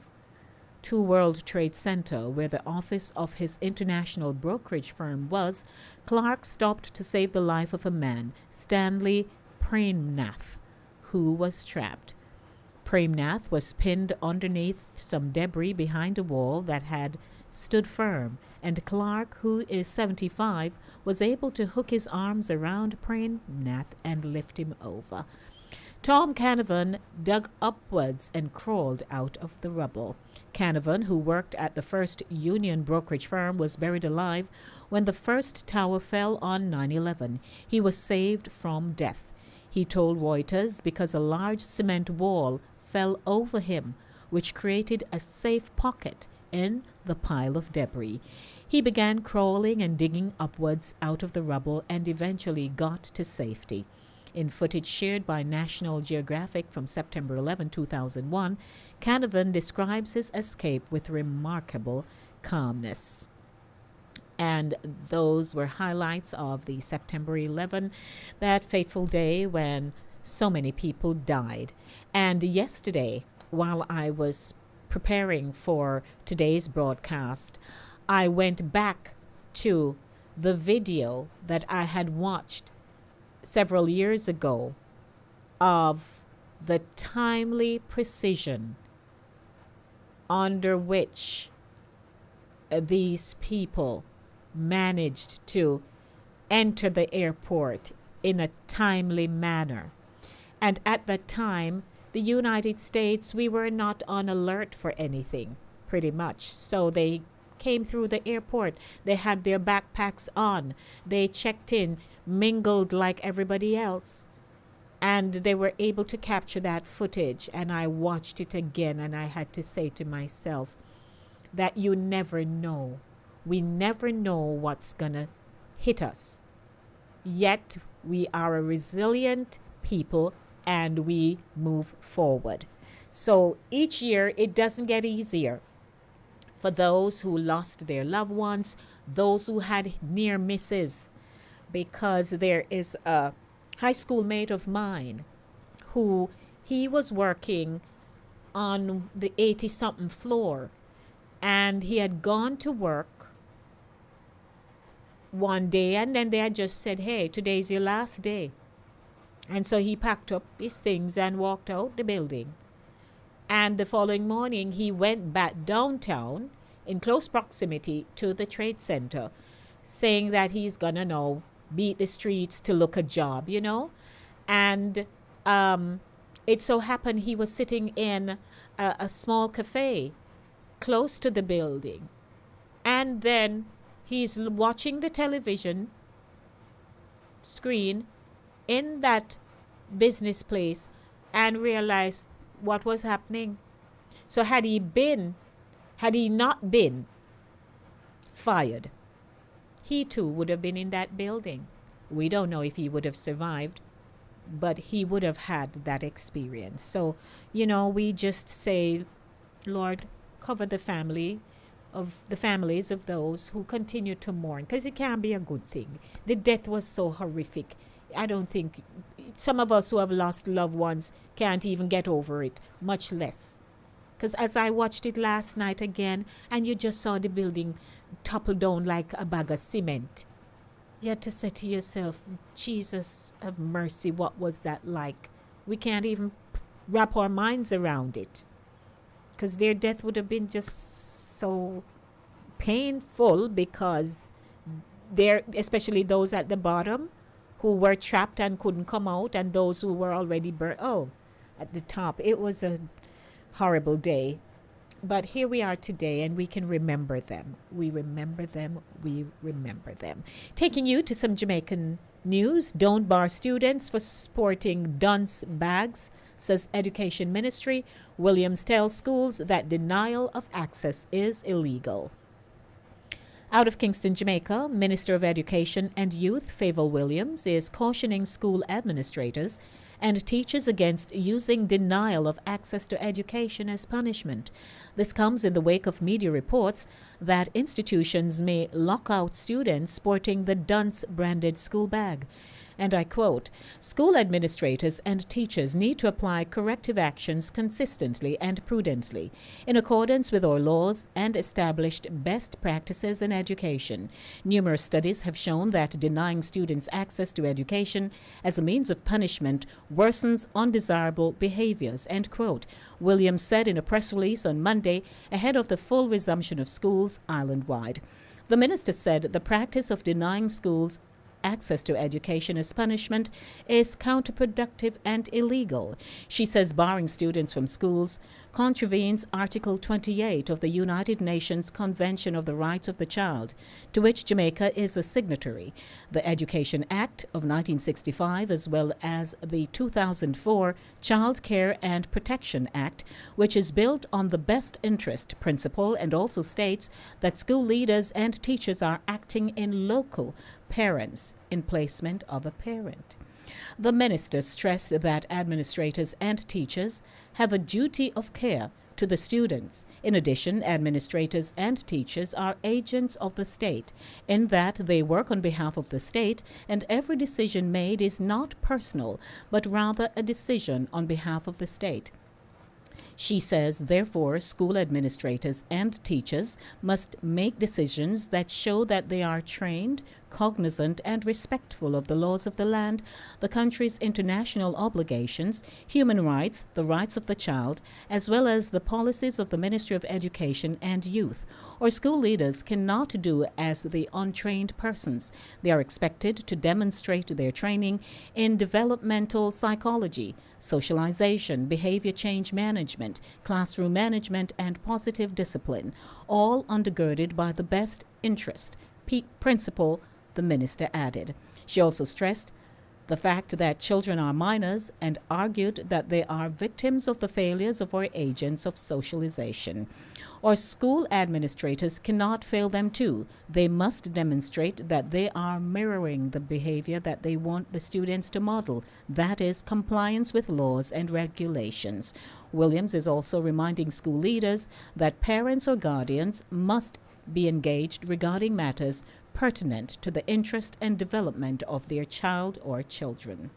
to World Trade Center, where the office of his international brokerage firm was, Clark stopped to save the life of a man, Stanley Premnath, who was trapped. Premnath was pinned underneath some debris behind a wall that had stood firm, and Clark, who is 75, was able to hook his arms around Premnath and lift him over. Tom Canavan dug upwards and crawled out of the rubble. Canavan, who worked at the First Union brokerage firm, was buried alive when the first tower fell on 9/11. He was saved from death. He told Reuters because a large cement wall fell over him, which created a safe pocket in the pile of debris. He began crawling and digging upwards out of the rubble and eventually got to safety. In footage shared by National Geographic from September 11, 2001, Canavan describes his escape with remarkable calmness. And those were highlights of the September 11, that fateful day when so many people died. And yesterday, while I was preparing for today's broadcast, I went back to the video that I had watched several years ago of the timely precision under which these people managed to enter the airport in a timely manner. And at that time, the United States, we were not on alert for anything, pretty much. So they came through the airport. They had their backpacks on. They checked in, mingled like everybody else. And they were able to capture that footage. And I watched it again, and I had to say to myself that you never know. We never know what's going to hit us. Yet we are a resilient people, and we move forward. So each year it doesn't get easier for those who lost their loved ones, those who had near misses, because there is a high school mate of mine who he was working on the 80-something floor, and he had gone to work one day, and then they had just said, hey, today's your last day. And so he packed up his things and walked out the building. And the following morning, he went back downtown in close proximity to the trade center, saying that he's going to now beat the streets to look a job, you know. And it so happened he was sitting in a small cafe close to the building. And then he's watching the television screen in that business place and realized what was happening. So had he not been fired, he too would have been in that building. We don't know if he would have survived, but he would have had that experience. So, you know, we just say, Lord, cover the families of those who continue to mourn, because it can be a good thing. The death was so horrific. I don't think some of us who have lost loved ones can't even get over it, much less. Because as I watched it last night again, and you just saw the building topple down like a bag of cement. You had to say to yourself, Jesus have mercy, what was that like? We can't even wrap our minds around it. Because their death would have been just so painful, because they're, especially those at the bottom who were trapped and couldn't come out, and those who were already at the top. It was a horrible day. But here we are today, and we can remember them. We remember them. We remember them. Taking you to some Jamaican news. Don't bar students for sporting dunce bags, says Education Ministry. Williams tells schools that denial of access is illegal. Out of Kingston, Jamaica, Minister of Education and Youth Favour Williams is cautioning school administrators and teachers against using denial of access to education as punishment. This comes in the wake of media reports that institutions may lock out students sporting the Dunce branded school bag. And I quote, "School administrators and teachers need to apply corrective actions consistently and prudently, in accordance with our laws and established best practices in education. Numerous studies have shown that denying students access to education as a means of punishment worsens undesirable behaviors," end quote. Williams said in a press release on Monday ahead of the full resumption of schools island-wide. The minister said the practice of denying schools access to education as punishment is counterproductive and illegal. She says barring students from schools contravenes Article 28 of the United Nations Convention of the Rights of the Child, to which Jamaica is a signatory, the Education Act of 1965, as well as the 2004 Child Care and Protection Act, which is built on the best interest principle and also states that school leaders and teachers are acting in loco parents in placement of a parent. The minister stressed that administrators and teachers have a duty of care to the students. In addition, administrators and teachers are agents of the state in that they work on behalf of the state, and every decision made is not personal, but rather a decision on behalf of the state. She says, therefore, school administrators and teachers must make decisions that show that they are trained, cognizant, and respectful of the laws of the land, the country's international obligations, human rights, the rights of the child, as well as the policies of the Ministry of Education and Youth. Or school leaders cannot do as the untrained persons. They are expected to demonstrate their training in developmental psychology, socialization, behavior change management, classroom management, and positive discipline, all undergirded by the best interest principle, the minister added. She also stressed the fact that children are minors and argued that they are victims of the failures of our agents of socialization. Or school administrators cannot fail them too. They must demonstrate that they are mirroring the behavior that they want the students to model, that is, compliance with laws and regulations. Williams is also reminding school leaders that parents or guardians must be engaged regarding matters pertinent to the interest and development of their child or children.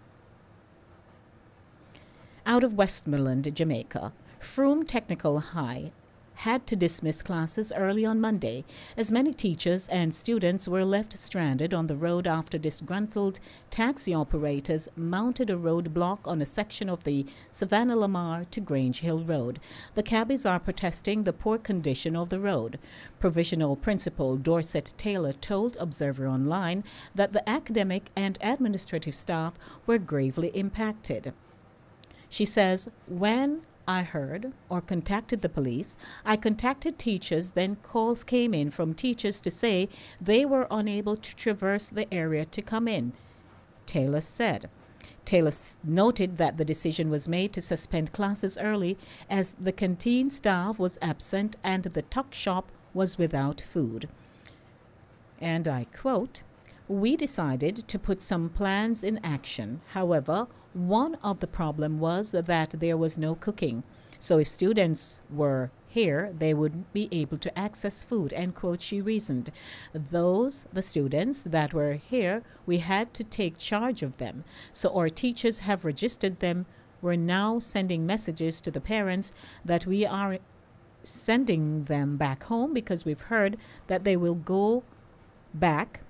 Out of Westmoreland, Jamaica, Frome Technical High had to dismiss classes early on Monday, as many teachers and students were left stranded on the road after disgruntled taxi operators mounted a roadblock on a section of the Savannah Lamar to Grange Hill Road. The cabbies are protesting the poor condition of the road. Provisional Principal Dorset Taylor told Observer Online that the academic and administrative staff were gravely impacted. She says, "When I heard or contacted the police, I contacted teachers, then calls came in from teachers to say they were unable to traverse the area to come in," Taylor said. Taylor noted that the decision was made to suspend classes early as the canteen staff was absent and the tuck shop was without food. And I quote, "We decided to put some plans in action. However, one of the problem was that there was no cooking. So if students were here, they wouldn't be able to access food," end quote, she reasoned. The students that were here, we had to take charge of them. So our teachers have registered them. We're now sending messages to the parents that we are sending them back home because we've heard that they will go back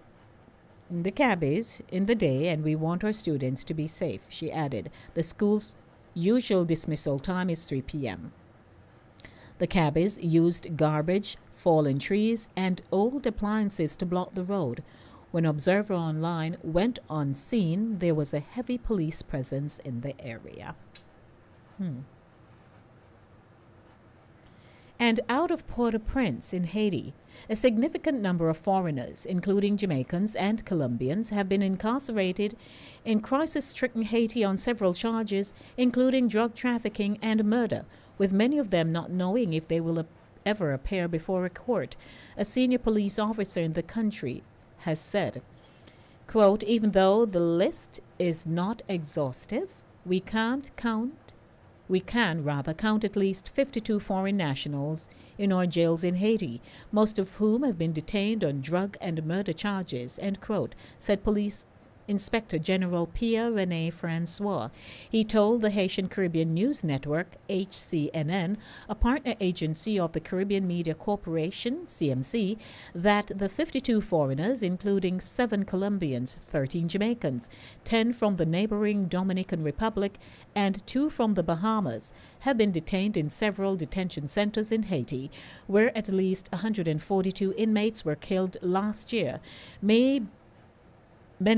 in the cabbies in the day, and we want our students to be safe, she added. The school's usual dismissal time is 3 p.m. The cabbies used garbage, fallen trees, and old appliances to block the road. When Observer Online went on scene, there was a heavy police presence in the area. And out of Port-au-Prince in Haiti, a significant number of foreigners, including Jamaicans and Colombians, have been incarcerated in crisis-stricken Haiti on several charges, including drug trafficking and murder, with many of them not knowing if they will ever appear before a court, a senior police officer in the country has said. Quote, even though the list is not exhaustive, we can count at least 52 foreign nationals in our jails in Haiti, most of whom have been detained on drug and murder charges, end quote, said Police Inspector General Pierre-René Francois. He told the Haitian Caribbean News Network, HCNN, a partner agency of the Caribbean Media Corporation, CMC, that the 52 foreigners, including 7 Colombians, 13 Jamaicans, 10 from the neighboring Dominican Republic, and 2 from the Bahamas, have been detained in several detention centers in Haiti, where at least 142 inmates were killed last year, many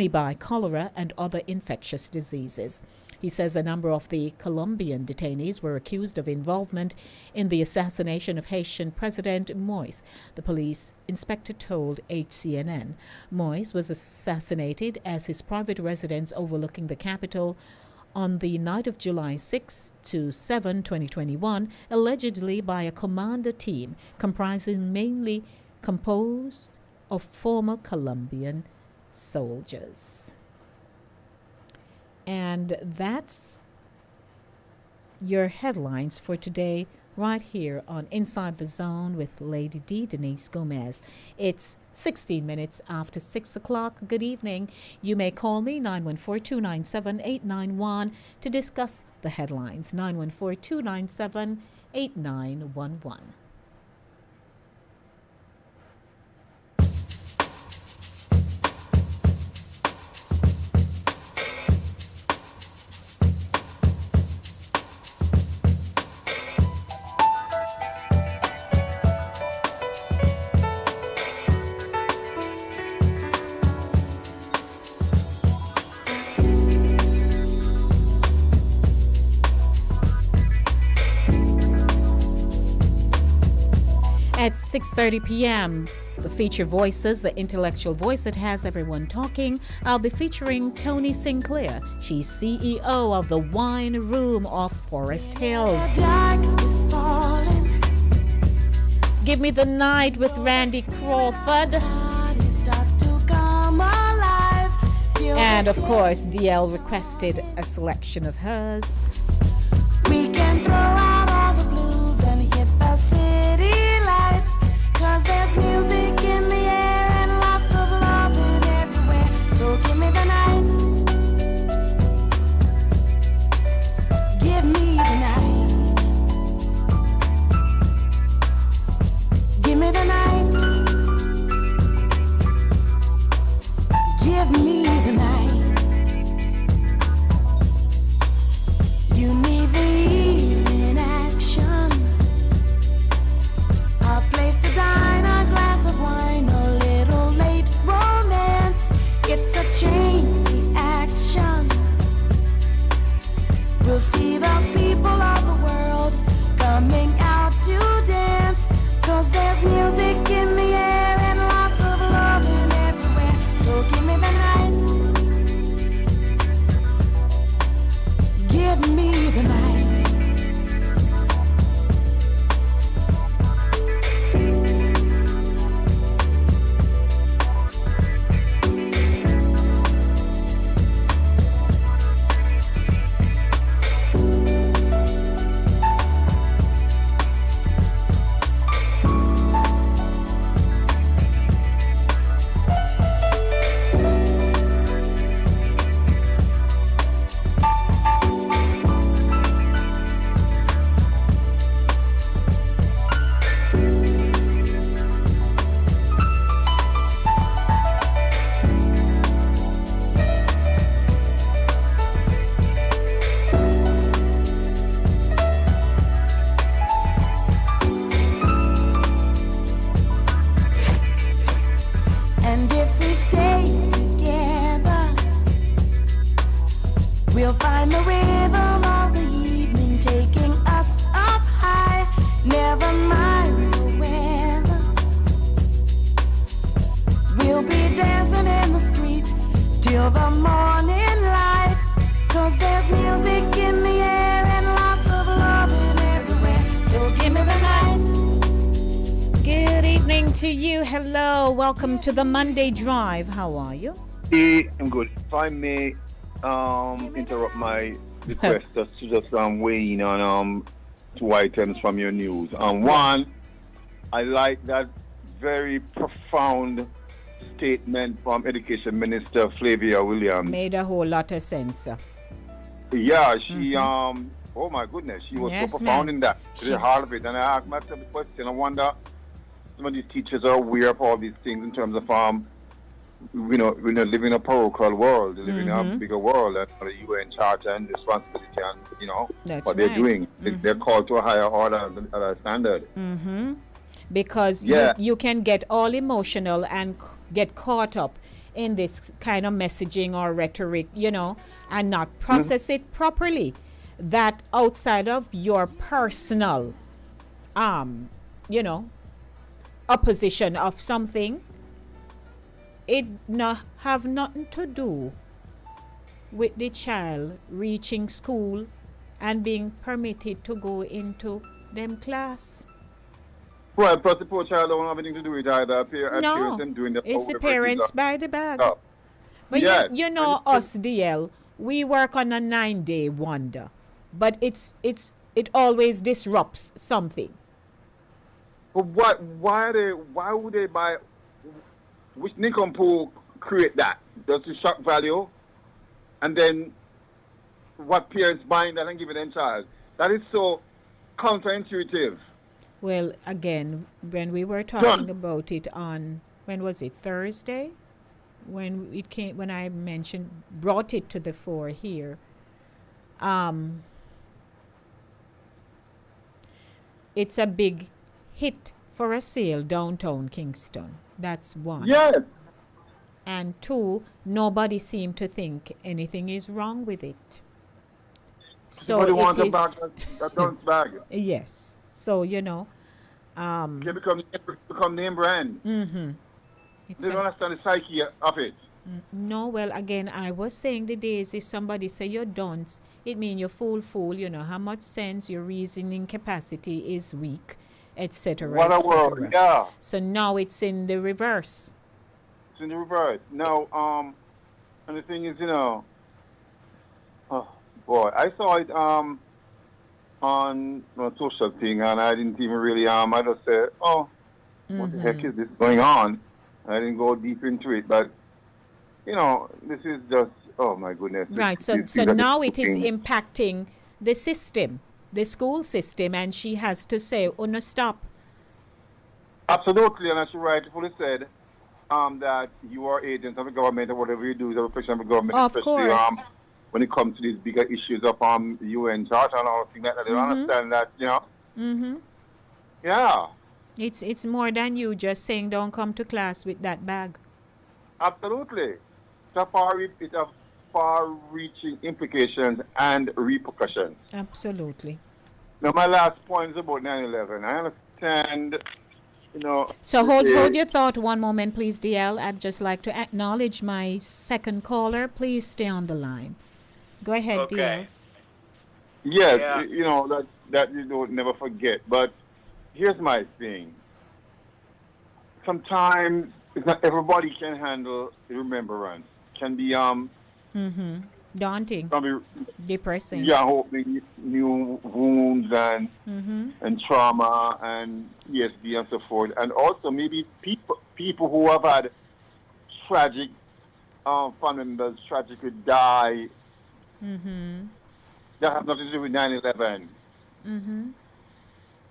by cholera and other infectious diseases. He says a number of the Colombian detainees were accused of involvement in the assassination of Haitian President Moïse, the police inspector told HCNN. Moïse was assassinated as his private residence overlooking the capital on the night of July 6 to 7, 2021, allegedly by a commander team composed of former Colombian soldiers. And that's your headlines for today right here on Inside the Zone with Lady D, Denise Gomez. It's 16 minutes after 6 o'clock. Good evening. You may call me 914-297-891 to discuss the headlines. 914-297-8911. At 6:30 p.m., the feature voices, the intellectual voice that has everyone talking. I'll be featuring Tony Sinclair. She's CEO of the Wine Room of Forest Hills. Give Me the Night with Randy Crawford. And of course, DL requested a selection of hers. We can throw out all the blues and hit the city lights, 'cause there's music in the air and lots of loving everywhere. So give me the night. Give me the night. Give me the night. Give me the night. You need the evening action, a place to dine, a glass of wine, a little late romance. It's a chain reaction. We'll see the people of the world coming out to dance, 'cause there's music in the air and lots of loving everywhere. So give me the night. We'll find the rhythm of the evening taking us up high. Never mind the weather. We'll be dancing in the street till the morning light. 'Cause there's music in the air and lots of loving everywhere. So give me the night. Good evening to you. Hello. Welcome to the Monday Drive. How are you? Hey, I'm good. If I may interrupt my request to just weigh in on two items from your news. One, I like that very profound statement from Education Minister Flavia Williams. Made a whole lot of sense. Yeah, she oh my goodness, she was Yes, so profound ma'am. in that. To She- the heart of it. And I asked myself the question, I wonder some of these teachers are aware of all these things in terms of we live in a parochial world, we live in a bigger world, and the UN Charter and responsibility, and That's what they're right. doing. They're called to a higher order and a standard. Mm-hmm. Because Yeah. you can get all emotional and get caught up in this kind of messaging or rhetoric, and not process it properly. That outside of your personal, opposition of something, it have nothing to do with the child reaching school and being permitted to go into them class. Well, plus the poor child don't have anything to do with either. Parents No, them doing the it's the whatever it is, parents by the bag. Oh. But Yes. you know us, DL, we work on a 9-day wonder, but it always disrupts something. But why would they buy, which nincompoop create that? Does the shock value? And then what parents buying that and giving them child? That is so counterintuitive. Well, again, when we were talking about it on, when was it, Thursday? When it came, when I brought it to the fore here. It's a big hit for a sale downtown Kingston. That's one. Yes. And two, nobody seemed to think anything is wrong with it. So Somebody wants it a bag, that dunce bag. Yes. So, They become name brand. Mm-hmm. They don't understand the psyche of it. No, well, again, I was saying the days if somebody say you're dunce, it means you're fool, how much sense, your reasoning capacity is weak, etc. What a world, yeah. So now it's in the reverse. It's in the reverse. No, and the thing is, oh boy, I saw it on a social thing, and I didn't even really I just said, what the heck is this going on? I didn't go deep into it, but this is just, oh my goodness. Right. So now it is impacting the system, the school system, and she has to say, no, stop. Absolutely, and as you rightfully said, that you are agents of the government, or whatever you do is a reflection of the government, Of especially course. when it comes to these bigger issues of UN Charter and all things like that. They don't understand that, Mm-hmm. Yeah. It's more than you just saying don't come to class with that bag. Absolutely. It has far-reaching implications and repercussions. Absolutely. Now, my last point is about 9/11. I understand, So hold your thought one moment, please, DL. I'd just like to acknowledge my second caller. Please stay on the line. Go ahead, Okay. Yes, Yeah. that you don't never forget. But here's my thing. Sometimes it's not everybody can handle remembrance. Can be DL. Daunting. can be Depressing. opening new wounds and trauma and PSD and so forth, and also maybe people who have had tragic family members tragically die that have nothing to do with 9/11.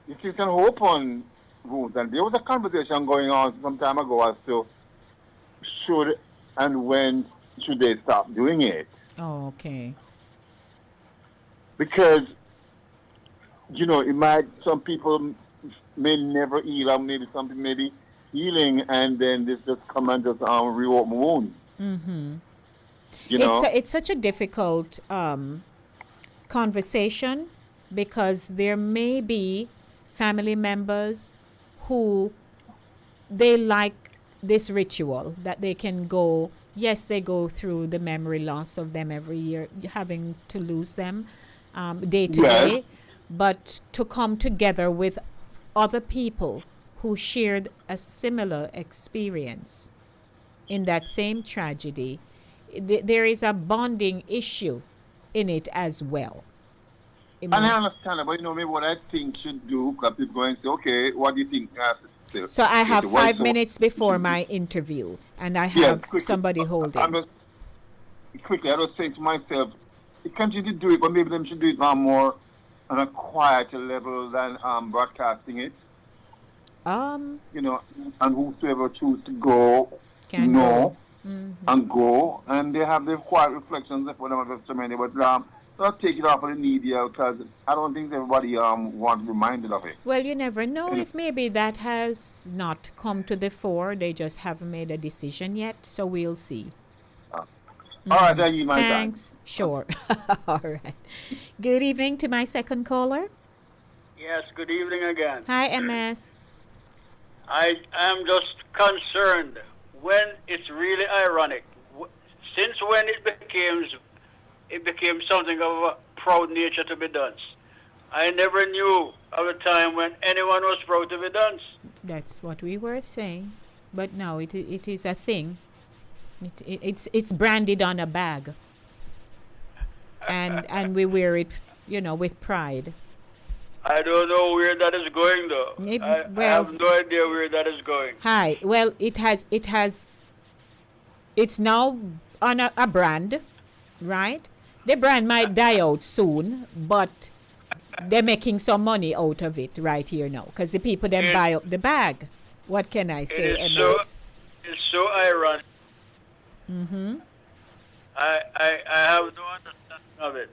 You can open wounds, and there was a conversation going on some time ago as to should and when should they stop doing it. Oh, okay. Because, some people may never heal, or maybe something may be healing, and then this just come and just reopen wounds. You know, it's such a difficult conversation because there may be family members who they like this ritual that they can go. Yes, they go through the memory loss of them every year, having to lose them day to day, but to come together with other people who shared a similar experience in that same tragedy, there is a bonding issue in it as well. And I understand, but you know, maybe what I think should do, because people going to say, okay, what do you think? So I have 5 minutes before my interview, and I have somebody holding. I was saying to myself, you continue to do it, but maybe them should do it more on a quieter level than broadcasting it. You know, and whosoever choose to go, can know, and go, and they have their quiet reflections for them of so many, but don't take it off of the media because I don't think everybody wants to be reminded of it. Well, you never know if maybe that has not come to the fore. They just haven't made a decision yet, so we'll see. All right, thank you, my Thanks. Time. Sure. All right. Good evening to my second caller. Yes, good evening again. Hi, MS. I am just concerned when it's really ironic. Since when it became something of a proud nature to be danced. I never knew of a time when anyone was proud to be danced. That's what we were saying. But now it is a thing. It's branded on a bag. And we wear it, you know, with pride. I don't know where that is going, though. I have no idea where that is going. Hi. Well, it's now on a brand, right? The brand might die out soon, but they're making some money out of it right here now because the people then buy up the bag. What can I say? It's so ironic. I have no understanding of it.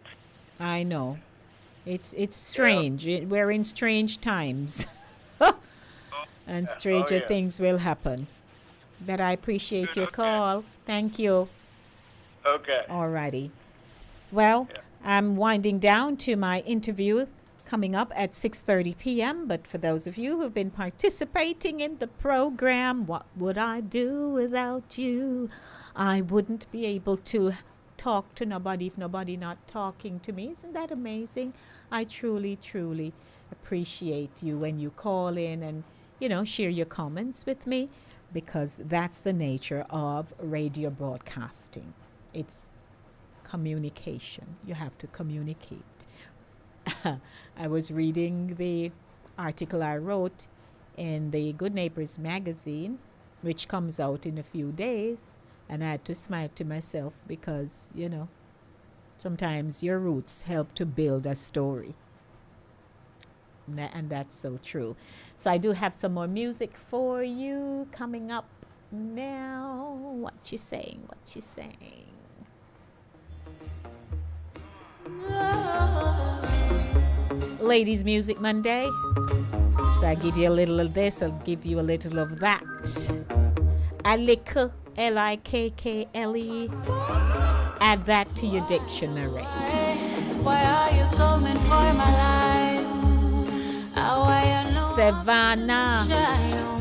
I know. It's strange. We're in strange times. And stranger things will happen. But I appreciate your call. Thank you. Okay. Alrighty. Well, I'm winding down to my interview coming up at 6:30 p.m. But for those of you who've been participating in the program, what would I do without you? I wouldn't be able to talk to nobody if nobody not talking to me. Isn't that amazing? I truly, truly appreciate you when you call in and, you know, share your comments with me, because that's the nature of radio broadcasting. It's communication. You have to communicate. I was reading the article I wrote in the Good Neighbors magazine, which comes out in a few days, and I had to smile to myself because, you know, sometimes your roots help to build a story. And that's so true. So I do have some more music for you coming up now. What you saying? What you saying? Ladies Music Monday. So I give you a little of this, I'll give you a little of that. Alikkle, Likkle. Add that to your dictionary. Why are you coming for my life? Savannah,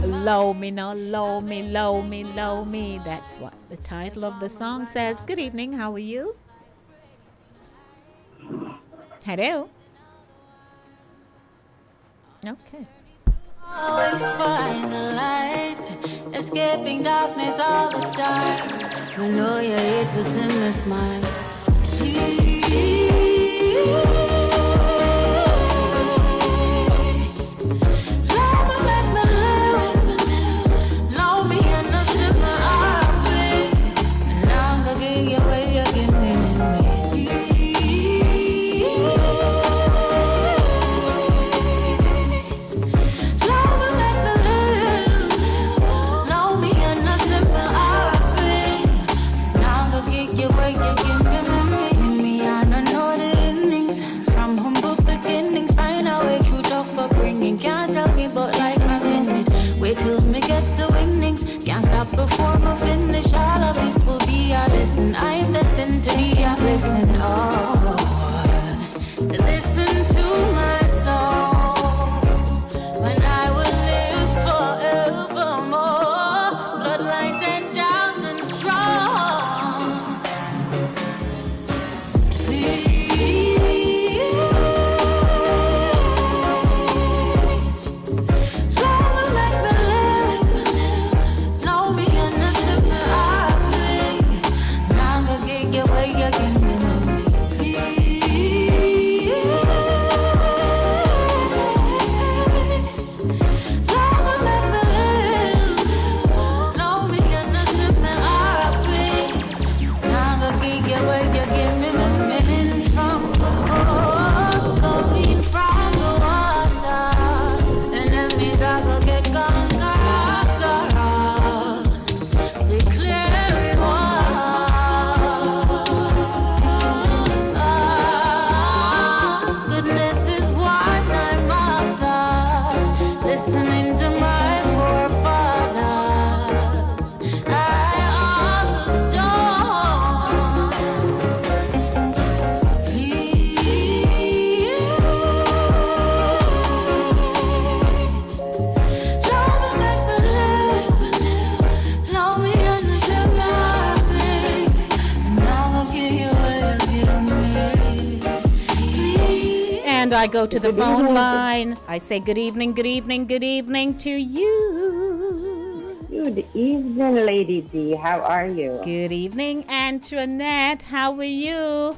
low me, no, low me, low me, low me. That's what the title of the song says. Good evening, how are you? Hello? Okay. Always find the light, escaping darkness all the time. We know your hate was in my smile. Can't tell me but like I'm in it. Wait till me get the winnings. Can't stop before me finish. All of this will be a lesson. I'm the listen to you, listen, oh, listen to my song. When I will live forevermore, blood like 10,000 strong. Please, let me make believe, know me and the simple heartbeat. Now I'm gonna get you where you can be. Goodness is what I'm after. Listening to my forefathers. I am the storm. Please, love me, make believe. Love me understand my pain. And I'm gonna give you what you give me. And I go to the phone line. I say good evening, good evening, good evening to you. Good evening, Lady D. How are you? Good evening, Antoinette. How are you?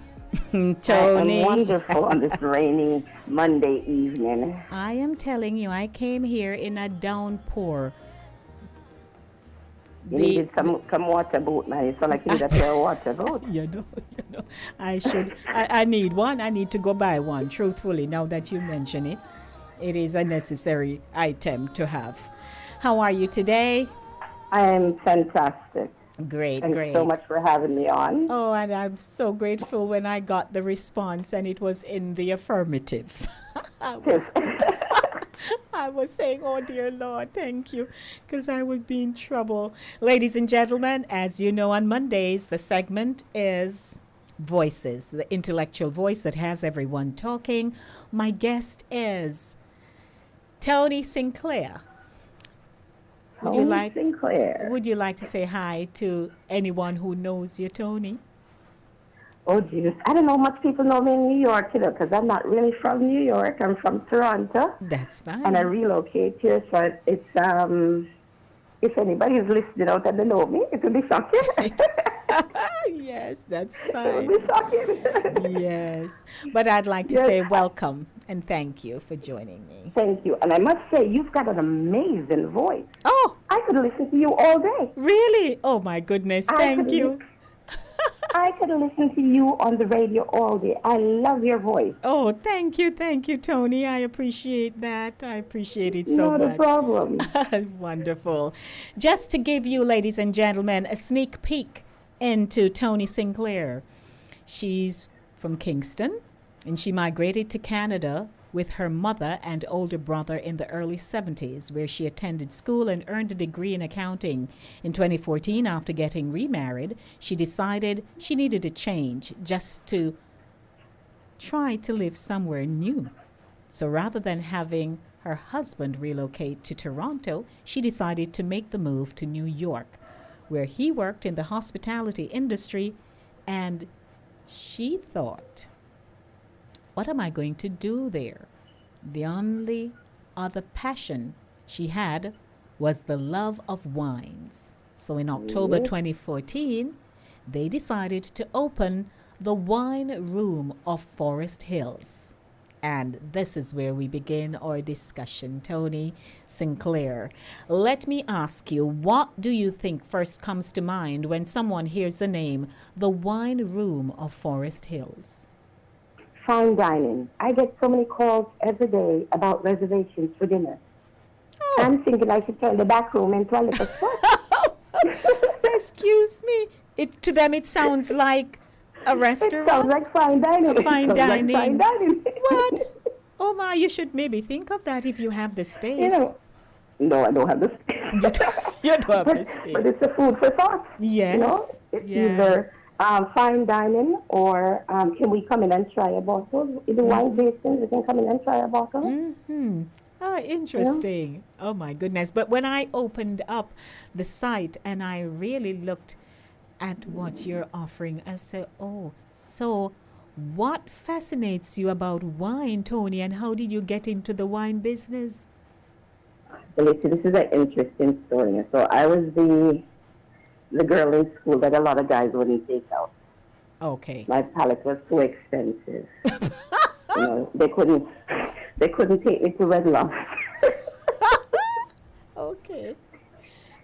Tony. I'm wonderful on this rainy Monday evening. I am telling you, I came here in a downpour. You needed some water boat, man. You sound like you need a pair of water boat. You know. I need one. I need to go buy one, truthfully, now that you mention it. It is a necessary item to have. How are you today? I am fantastic. Great, Thanks great. so much for having me on. Oh, and I'm so grateful when I got the response and it was in the affirmative. I was saying, oh dear Lord, thank you, because I was being trouble. Ladies and gentlemen, as you know, on Mondays, the segment is Voices, the intellectual voice that has everyone talking. My guest is Tony Sinclair. Would you like to say hi to anyone who knows you, Tony? Oh, Jesus. I don't know much people know me in New York, because I'm not really from New York. I'm from Toronto. That's fine. And I relocate here, so it's, if anybody is listening out and they know me, it will be shocking. Yes, that's fine. It will be shocking. Yes. But I'd like to say welcome and thank you for joining me. Thank you. And I must say, you've got an amazing voice. Oh! I could listen to you all day. Really? Oh, my goodness. Thank you. I could listen to you on the radio all day. I love your voice. Oh, thank you, Tony. I appreciate that. I appreciate it so much. Not a problem. Wonderful. Just to give you, ladies and gentlemen, a sneak peek into Tony Sinclair. She's from Kingston, and she migrated to Canada with her mother and older brother in the early 70s, where she attended school and earned a degree in accounting. In 2014, after getting remarried, she decided she needed a change just to try to live somewhere new. So rather than having her husband relocate to Toronto, she decided to make the move to New York, where he worked in the hospitality industry, and she thought, what am I going to do there? The only other passion she had was the love of wines. So in October 2014, they decided to open the Wine Room of Forest Hills. And this is where we begin our discussion, Tony Sinclair. Let me ask you, what do you think first comes to mind when someone hears the name, the Wine Room of Forest Hills? Fine dining. I get so many calls every day about reservations for dinner. Oh. I'm thinking I should turn the back room into a little spot. Excuse me. To them it sounds like a restaurant. It sounds like fine dining. Fine dining. Like fine dining. What? Oh my, you should maybe think of that if you have the space. You know, no, I don't have the space. You don't have the space. But it's the food for thought. Yes. You know? It's yes. either fine dining, or can we come in and try a bottle? The wine tastings, we can come in and try a bottle. Mm-hmm. Oh, interesting. Oh, my goodness. But when I opened up the site and I really looked at what you're offering, I said, oh, so what fascinates you about wine, Tony, and how did you get into the wine business? So this is an interesting story. So I was the girl in school that a lot of guys wouldn't take out. Okay. My palate was too expensive. They couldn't take me to Red Lobster. Okay.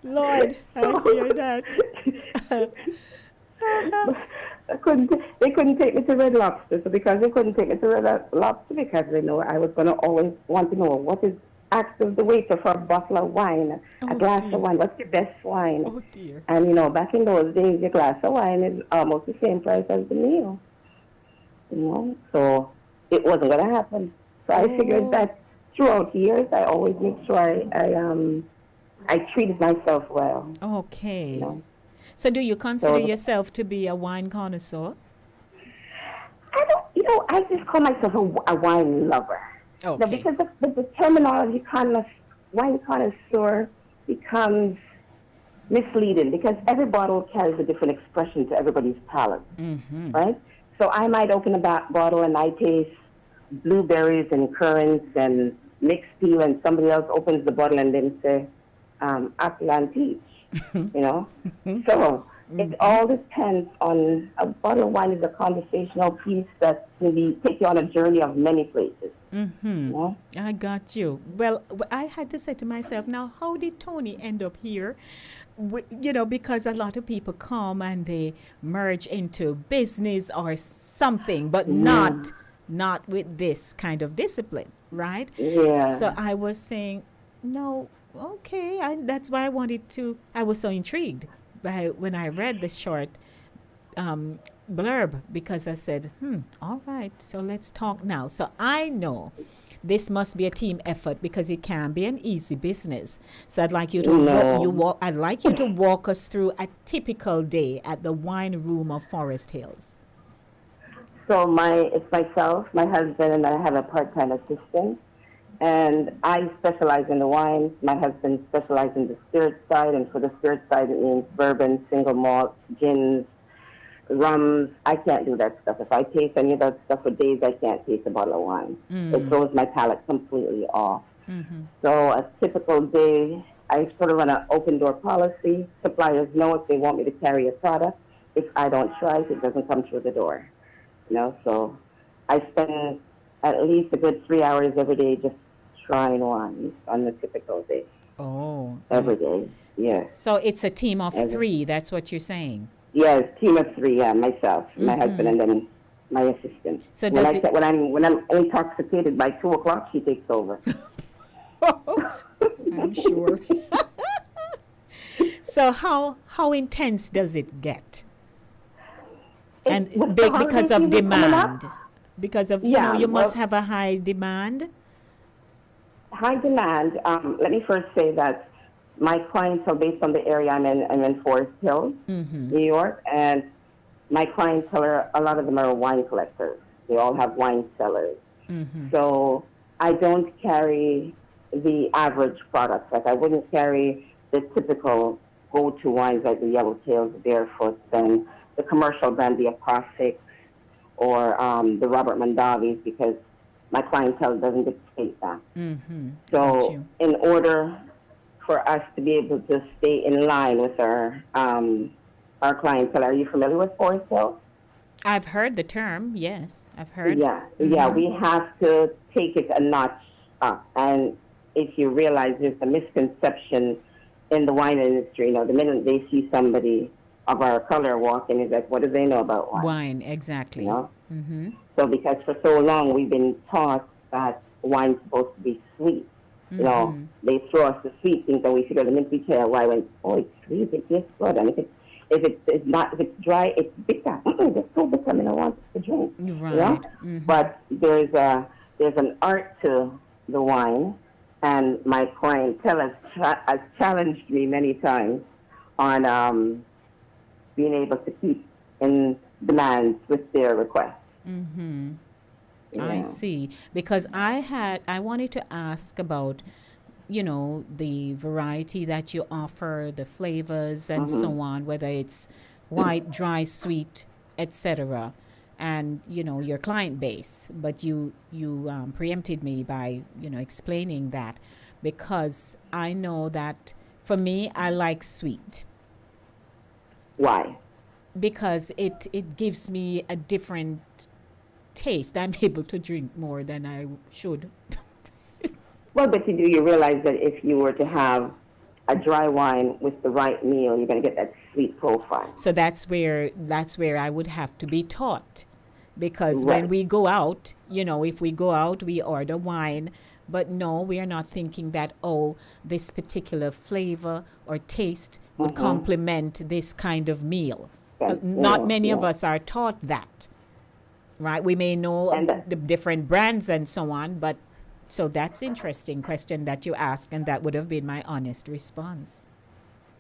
Lord, I hear that. They couldn't take me to Red Lobster. So because they couldn't take me to Red Lobster, because they know I was going to always want to know what is asked of the waiter for a bottle of wine, a glass of wine. What's the best wine? Oh, dear. And, back in those days, your glass of wine is almost the same price as the meal. So it wasn't going to happen. So I figured that throughout years, I always make sure I treated myself well. Okay. So do you consider yourself to be a wine connoisseur? I don't, I just call myself a wine lover. Okay. Because the terminology wine connoisseur becomes misleading because every bottle carries a different expression to everybody's palate, right? So I might open a bottle and I taste blueberries and currants and mixed peel, and somebody else opens the bottle and then say apple and peach, So it all depends on a bottle of wine is a conversational piece that can take you on a journey of many places. I got you. Well, I had to say to myself, now, how did Tony end up here? Because a lot of people come and they merge into business or something, but not with this kind of discipline, right? Yeah. So I was saying, no, okay. That's why I was so intrigued when I read the short blurb, because I said, all right, so let's talk now. So I know this must be a team effort because it can be an easy business. So I'd like you to I'd like you to walk us through a typical day at the wine room of Forest Hills. So it's myself, my husband, and I have a part-time assistant. And I specialize in the wines. My husband specializes in the spirit side, and for the spirit side, it means bourbon, single malt, gins, rums. I can't do that stuff. If I taste any of that stuff for days, I can't taste a bottle of wine. It throws my palate completely off. So a typical day, I sort of run an open door policy. Suppliers know if they want me to carry a product. If I don't try it doesn't come through the door. So I spend at least a good 3 hours every day just trying wines on a typical day. Oh. Every day, yes. So it's a team of three, that's what you're saying? Yes, team of three, myself, my husband, and then my assistant. So when I'm intoxicated by 2 o'clock, she takes over. I'm sure. So how intense does it get? And because of demand? Because of, you must have a high demand? High demand. Let me first say that my clientele, based on the area I'm in Forest Hills, New York, and my clientele, a lot of them are wine collectors. They all have wine cellars. So I don't carry the average products. Like I wouldn't carry the typical go-to wines like the Yellowtails, the Barefoot, and the commercial brand, the Apothics, or the Robert Mondavis, because my clientele doesn't dictate that. So in order for us to be able to stay in line with our clientele, are you familiar with Forest Hills? I've heard the term, yes, I've heard. Yeah, we have to take it a notch up. And if you realize there's a misconception in the wine industry, the minute they see somebody of our color walking, it's like, what do they know about wine? Wine, exactly. So because for so long we've been taught that wine's supposed to be sweet. They throw us the sweet things and we figure the minute we try wine, it's sweet, it tastes good. And if it's dry, it's bitter. It's so bitter, I don't want it to drink. Right. But there's an art to the wine, and my clientele has challenged me many times on being able to keep in demand with their request. Mm-hmm. Yeah. I see. Because I wanted to ask about, the variety that you offer, the flavors and so on, whether it's white, dry, sweet, etc. And, your client base. But you preempted me by, explaining that, because I know that for me, I like sweet. Why? Because it gives me a different taste. I'm able to drink more than I should. Well, but do you realize that if you were to have a dry wine with the right meal, you're going to get that sweet profile? So that's where I would have to be taught, because Right. when we go out, if we go out, we order wine, but no, we are not thinking that, this particular flavor or taste would complement this kind of meal. Not many of us are taught that, right? We may know the different brands and so on, but so that's interesting question that you asked, and that would have been my honest response.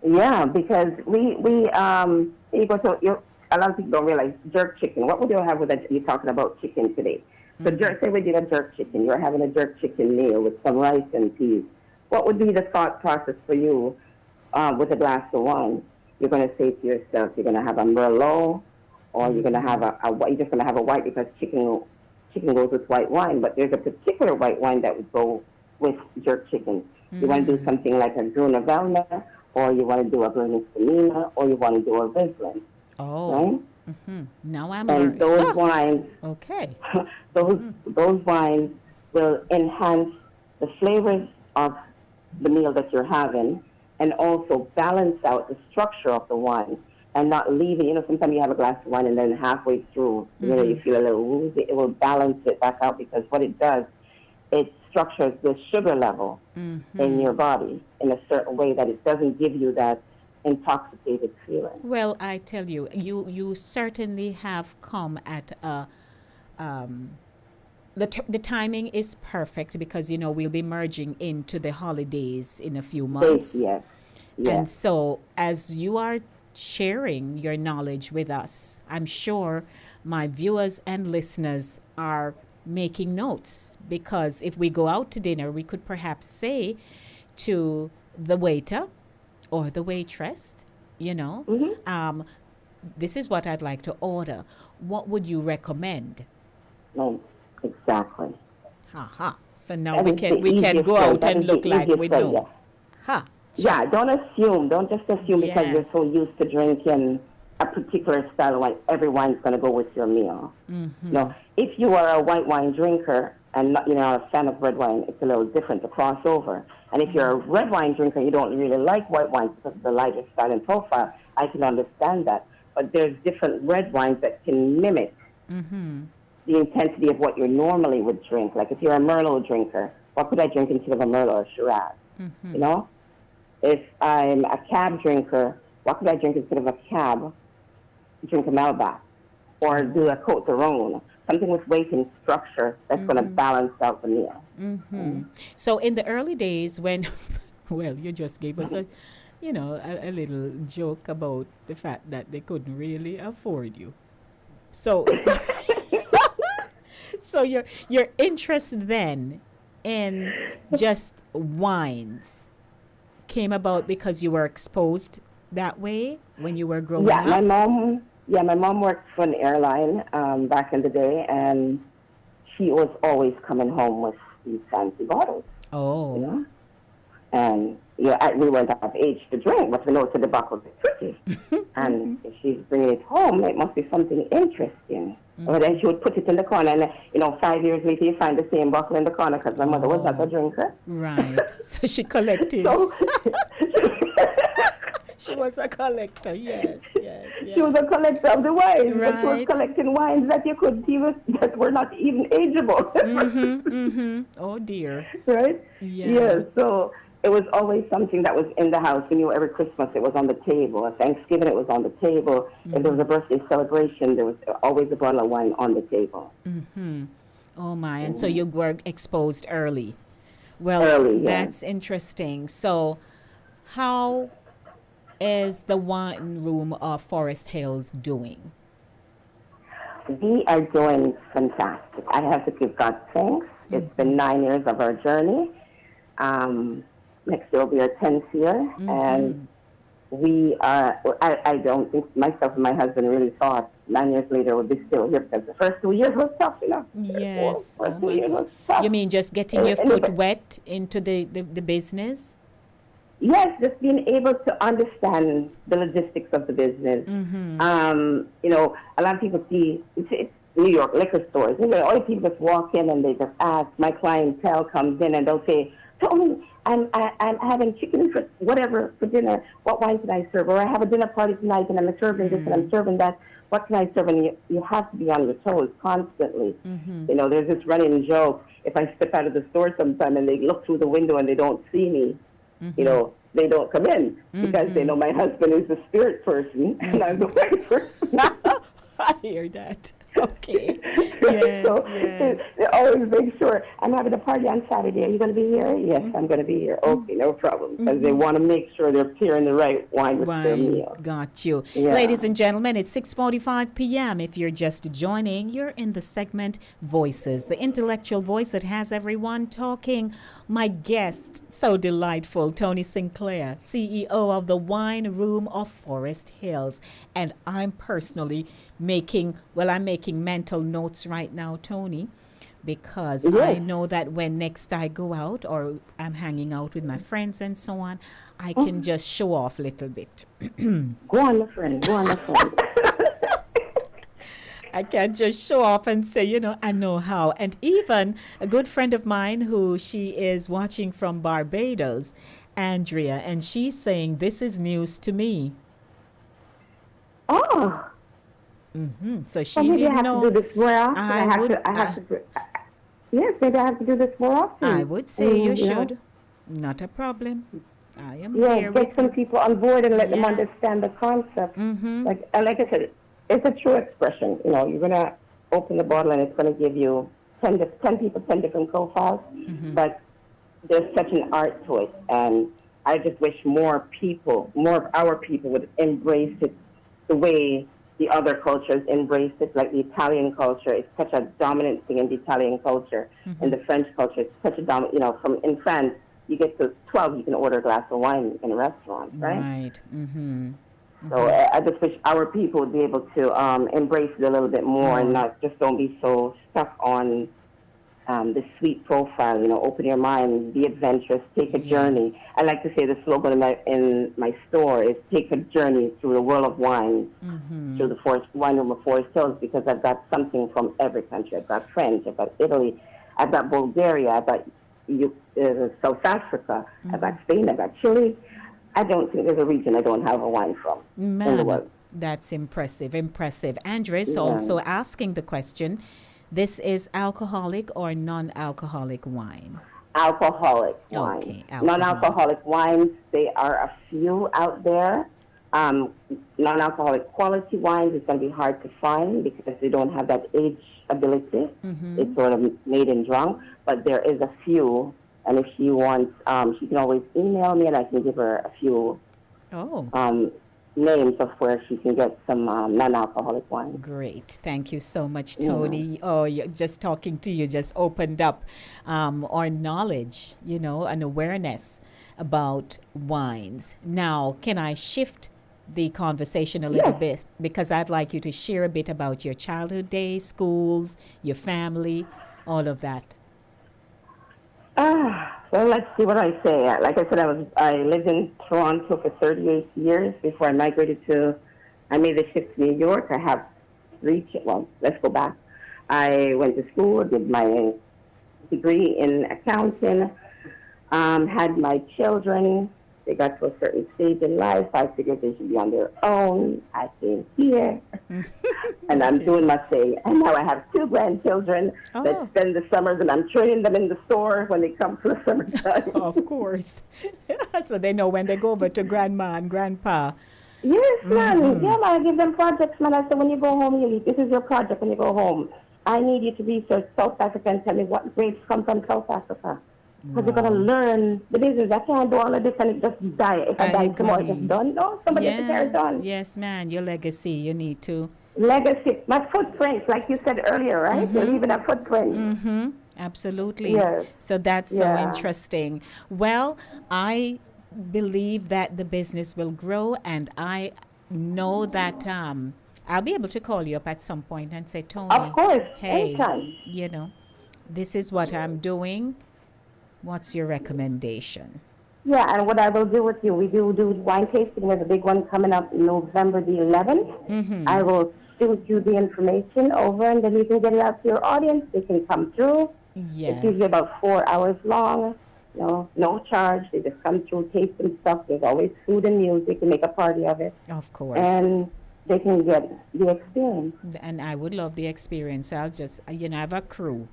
Yeah, because you go to a lot of people don't realize jerk chicken. What would you have with that? You're talking about chicken today. So say we did a jerk chicken. You're having a jerk chicken meal with some rice and peas. What would be the thought process for you with a glass of wine? You're going to say to yourself, you're going to have a Merlot, or you're going to have you're just going to have a white, because chicken goes with white wine. But there's a particular white wine that would go with jerk chicken. You want to do something like a Gruna Velna, or you want to do a Gruna Selena, or you want to do a Riesling. Oh. Right? Mm-hmm. Now I'm And those wines, okay. those wines will enhance the flavors of the meal that you're having, and also balance out the structure of the wine, and not leave it. Sometimes you have a glass of wine and then halfway through, you feel a little woozy. It will balance it back out, because what it does, it structures the sugar level in your body in a certain way that it doesn't give you that intoxicated feeling. Well, I tell you, you certainly have come at the timing is perfect, because we'll be merging into the holidays in a few months. Yes. And so as you are sharing your knowledge with us, I'm sure my viewers and listeners are making notes, because if we go out to dinner, we could perhaps say to the waiter or the waitress, this is what I'd like to order. What would you recommend? Exactly. So now we can go out and look like we know. Yeah, don't assume. Don't just assume because you're so used to drinking a particular style of wine, every wine's going to go with your meal. No, if you are a white wine drinker and not, a fan of red wine, it's a little different to cross over. And if you're a red wine drinker, you don't really like white wines because of the lighter style and profile, I can understand that. But there's different red wines that can mimic the intensity of what you normally would drink. Like if you're a Merlot drinker, what could I drink instead of a Merlot or Shiraz? If I'm a Cab drinker, what could I drink instead of a Cab? Drink a Malbec or do a Côte d'Aron, something with weight and structure that's going to balance out the meal. So in the early days when, well, you just gave us a little joke about the fact that they couldn't really afford you. So, so your interest then in just wines came about because you were exposed that way when you were growing up? My mom worked for an airline back in the day, and she was always coming home with these fancy bottles. Oh. And we weren't of age to drink, but we know the bottle was pretty. And if she's bringing it home, it must be something interesting. Or then she would put it in the corner, and 5 years later you find the same bottle in the corner because my mother was not a drinker. Right. So she collected. She was a collector, yes. She was a collector of the wines, right. but she was collecting wines that were not even ageable. Oh dear. Right? Yeah. So it was always something that was in the house. We knew every Christmas it was on the table. At Thanksgiving it was on the table. If there was a birthday celebration, there was always a bottle of wine on the table. Oh my, and so you were exposed early. Well, that's interesting. So how is the wine room of Forest Hills doing? We are doing fantastic. I have to give God thanks. It's been 9 years of our journey. Next year will be our 10th year. And we are, I don't think myself and my husband really thought 9 years later we'd be still here, because the first 2 years was tough, you know. Yes. First 2 years was tough. You mean just getting your foot wet into the business? Yes, just being able to understand the logistics of the business. You know, a lot of people see, it's New York liquor stores. You know, all people just walk in and they just ask. My clientele comes in and they'll say, Tony, I'm having chicken for whatever for dinner. What wine can I serve? Or I have a dinner party tonight and I'm serving this and I'm serving that. What can I serve? And you have to be on your toes constantly. You know, there's this running joke. If I step out of the store sometime and they look through the window and they don't see me, you know, they don't come in because they know my husband is the spirit person and I'm the white person. I hear that. Okay. Yes, So yes. they always make sure, I'm having a party on Saturday. Are you going to be here? Yes, I'm going to be here. Okay, no problem. Because they want to make sure they're pairing the right wine with their meal. Got you. Yeah. Ladies and gentlemen, it's 6:45 p.m. If you're just joining, you're in the segment Voices, the intellectual voice that has everyone talking. My guest, so delightful, Tony Sinclair, CEO of the Wine Room of Forest Hills. And I'm personally making mental notes right now, Tony, because I know that when next I go out or I'm hanging out with my friends and so on, I can just show off a little bit. Go on, my friend. Go on, my friend. I can just show off and say, you know, I know how. And even a good friend of mine who she is watching from Barbados, Andrea, and she's saying, this is news to me. Oh. So she Well, maybe didn't I have know. to do this more often. Yes, maybe I have to do this more often. I would say you know? should. Not a problem. I am Yeah, here get with some people on board and let them Yes. understand the concept. Like I said, it's a true expression. You know, you're gonna open the bottle and it's gonna give you 10 people, 10 different profiles. But there's such an art to it, and I just wish more of our people would embrace it the way the other cultures embrace it. Like the Italian culture is such a dominant thing in the Italian culture, and the French culture is such a dominant. You know, in France, you get to 12, you can order a glass of wine in a restaurant, right? So I just wish our people would be able to embrace it a little bit more and not just don't be so stuck on the sweet profile. You know, open your mind, be adventurous, take a journey. I like to say the slogan in my store is "Take a journey through the world of wine, through the wine room of Forest Hills," because I've got something from every country. I've got French, I've got Italy, I've got Bulgaria, I've got South Africa, I've got Spain, I've got Chile. I don't think there's a region I don't have a wine from in the world. That's impressive. Andrea is also asking the question, this is alcoholic or non-alcoholic wine? Alcoholic wine. Okay, non-alcoholic wines, there are a few out there. Non-alcoholic quality wines is going to be hard to find because they don't have that age ability. It's sort of made and drunk, but there is a few. And if she wants, she can always email me and I can give her a few names of where she can get some non-alcoholic wine. Great. Thank you so much, Tony. Oh, just talking to you just opened up our knowledge, you know, and awareness about wines. Now, can I shift the conversation a little bit? Because I'd like you to share a bit about your childhood days, schools, your family, all of that. Well, let's see what I say. Like I said, I lived in Toronto for 38 years before I migrated I made the shift to New York. I have let's go back. I went to school, did my degree in accounting, had my children. They got to a certain stage in life. I figured they should be on their own. I came here, and I'm doing my thing. And now I have 2 grandchildren that spend the summers, and I'm training them in the store when they come for the summertime. Of course. So they know when they go over to grandma and grandpa. Yes, man. Yeah, man. I give them projects, man. I said, when you go home, this is your project when you go home. I need you to research South Africa and tell me what grapes come from South Africa. Because you're going to learn the business. I can't do all of this and it just die. If I die tomorrow, it's just done. No, somebody has to carry it on. Yes, man. Your legacy, you need to legacy, my footprints, like you said earlier, right? You're leaving a footprint. Mm-hmm. Absolutely. Yes. So that's so Yeah. interesting. Well, I believe that the business will grow, and I know that I'll be able to call you up at some point and say, Tony, Of course, hey, anytime. you know, this is what I'm doing. What's your recommendation? Yeah, and what I will do with you, we do wine tasting. There's a big one coming up November the 11th. I will shoot you the information over, and then you can get it out to your audience. They can come through. Yes. It's usually about 4 hours long. No charge. They just come through, taste some stuff. There's always food and music to make a party of it. Of course. And they can get the experience. And I would love the experience. I'll just, I have a crew,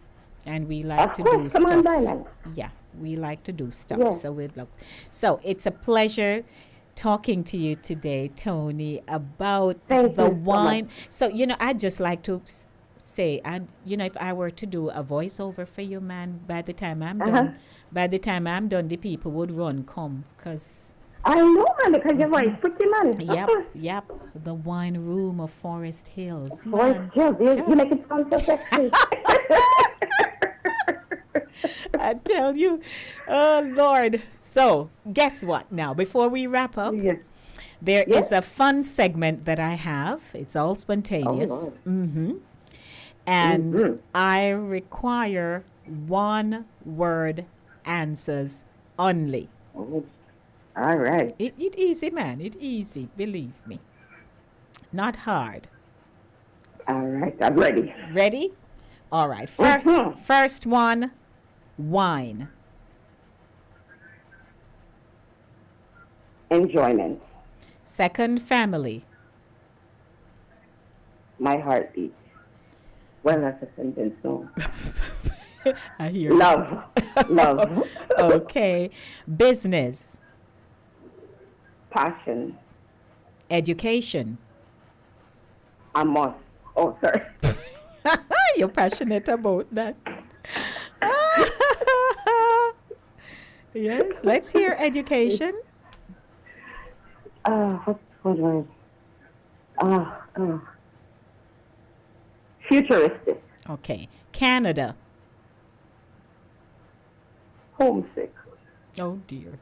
and we like to do Come on stuff. by, man. Yeah, we like to do stuff. Yeah. So we'd love. So it's a pleasure talking to you today, Tony, about Thank the you so wine. So I'd just like to say, if I were to do a voiceover for you, man, by the time I'm done, the people would run come, because I know, man, because your voice pretty, man. Yep. The wine room of Forest Hills. Forest Hills. You make it sound so sexy. I tell you, oh Lord. So guess what now, before we wrap up, there is a fun segment that I have. It's all spontaneous. Oh, And I require one word answers only. All right. It easy, man. It easy. Believe me. Not hard. All right. I'm ready. Ready? All right. First one, wine. Enjoyment. Second, family. My heartbeat. Well, that's a sentence, no. I hear Love. Love. Okay. Business. Passion. Education. A must. Oh, sorry. You're passionate about that. Yes, let's hear education. What's the word? Futuristic. Okay. Canada. Homesick. Oh, dear.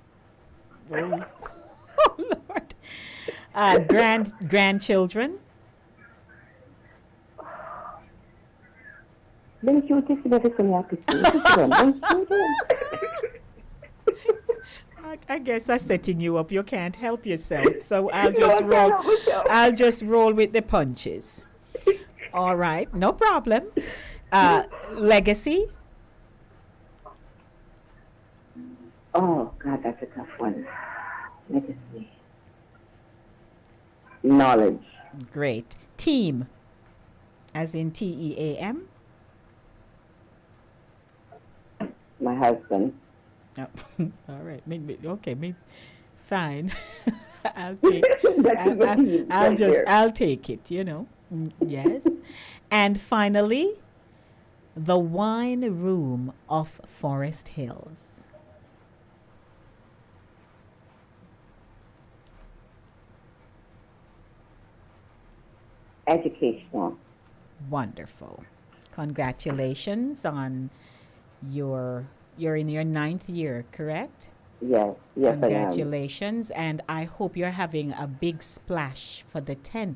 Oh, Lord. Grandchildren. I guess I'm setting you up. You can't help yourself. So I'll just roll with the punches. All right, no problem. Legacy. Oh, God, that's a tough one. Legacy. Knowledge. Great. Team. As in TEAM. My husband. Oh, all right. Okay. Fine. I'll take. I'll take it. Yes. And finally, the wine room of Forest Hills. Educational. Wonderful. Congratulations on you're in your 9th year, correct? Yes, Congratulations, and I hope you're having a big splash for the 10th.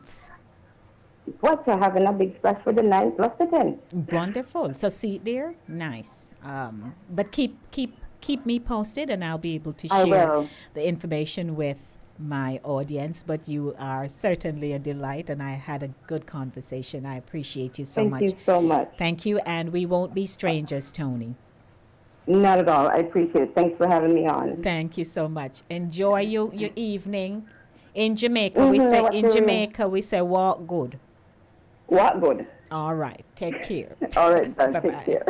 What, you're having a big splash for the 9th plus the 10th? Wonderful. So see there, nice. But keep me posted, and I'll be able to share the information with my audience. But you are certainly a delight, and I had a good conversation. I appreciate you so much. Thank you so much. Thank you, and we won't be strangers, Tony. Not at all. I appreciate it. Thanks for having me on. Thank you so much. Enjoy your evening. In Jamaica, we say walk good. Walk good. All right. Take care. All right, take care.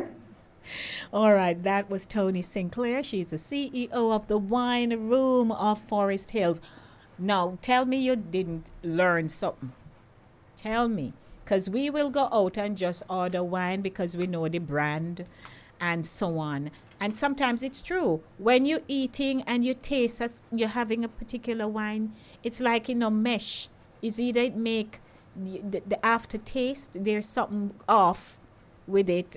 All right, that was Tony Sinclair. She's the CEO of the Wine Room of Forest Hills. Now, tell me you didn't learn something. Tell me, because we will go out and just order wine because we know the brand and so on. And sometimes it's true. When you're eating and you taste as you're having a particular wine, it's like mesh. It's either it make the aftertaste, there's something off with it.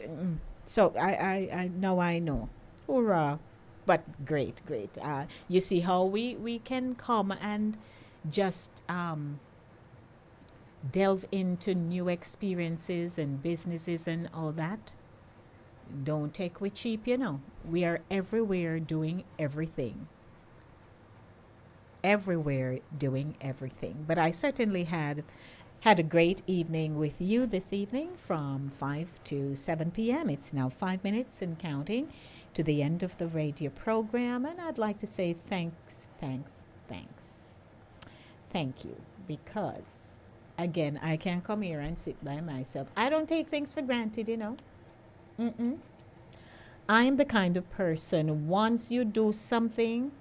So I know. Hurrah. But great. You see how we can come and just delve into new experiences and businesses and all that. Don't take we cheap, We are everywhere doing everything. But I certainly had a great evening with you this evening from 5 to 7 p.m. It's now 5 minutes and counting to the end of the radio program, and I'd like to say thanks. Thank you, because again, I can't come here and sit by myself. I don't take things for granted, I am the kind of person, once you do something,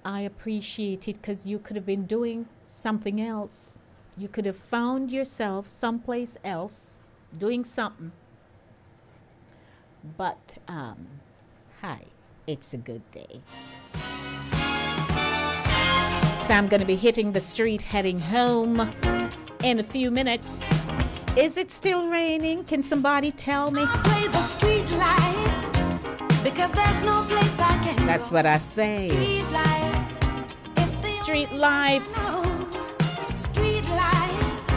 I appreciate it, because you could have been doing something else. You could have found yourself someplace else doing something. But, hi, it's a good day. So I'm going to be hitting the street, heading home in a few minutes. Is it still raining? Can somebody tell me? I play the street life because there's no place I can That's go. what I say. Street life, it's the Street life. street life,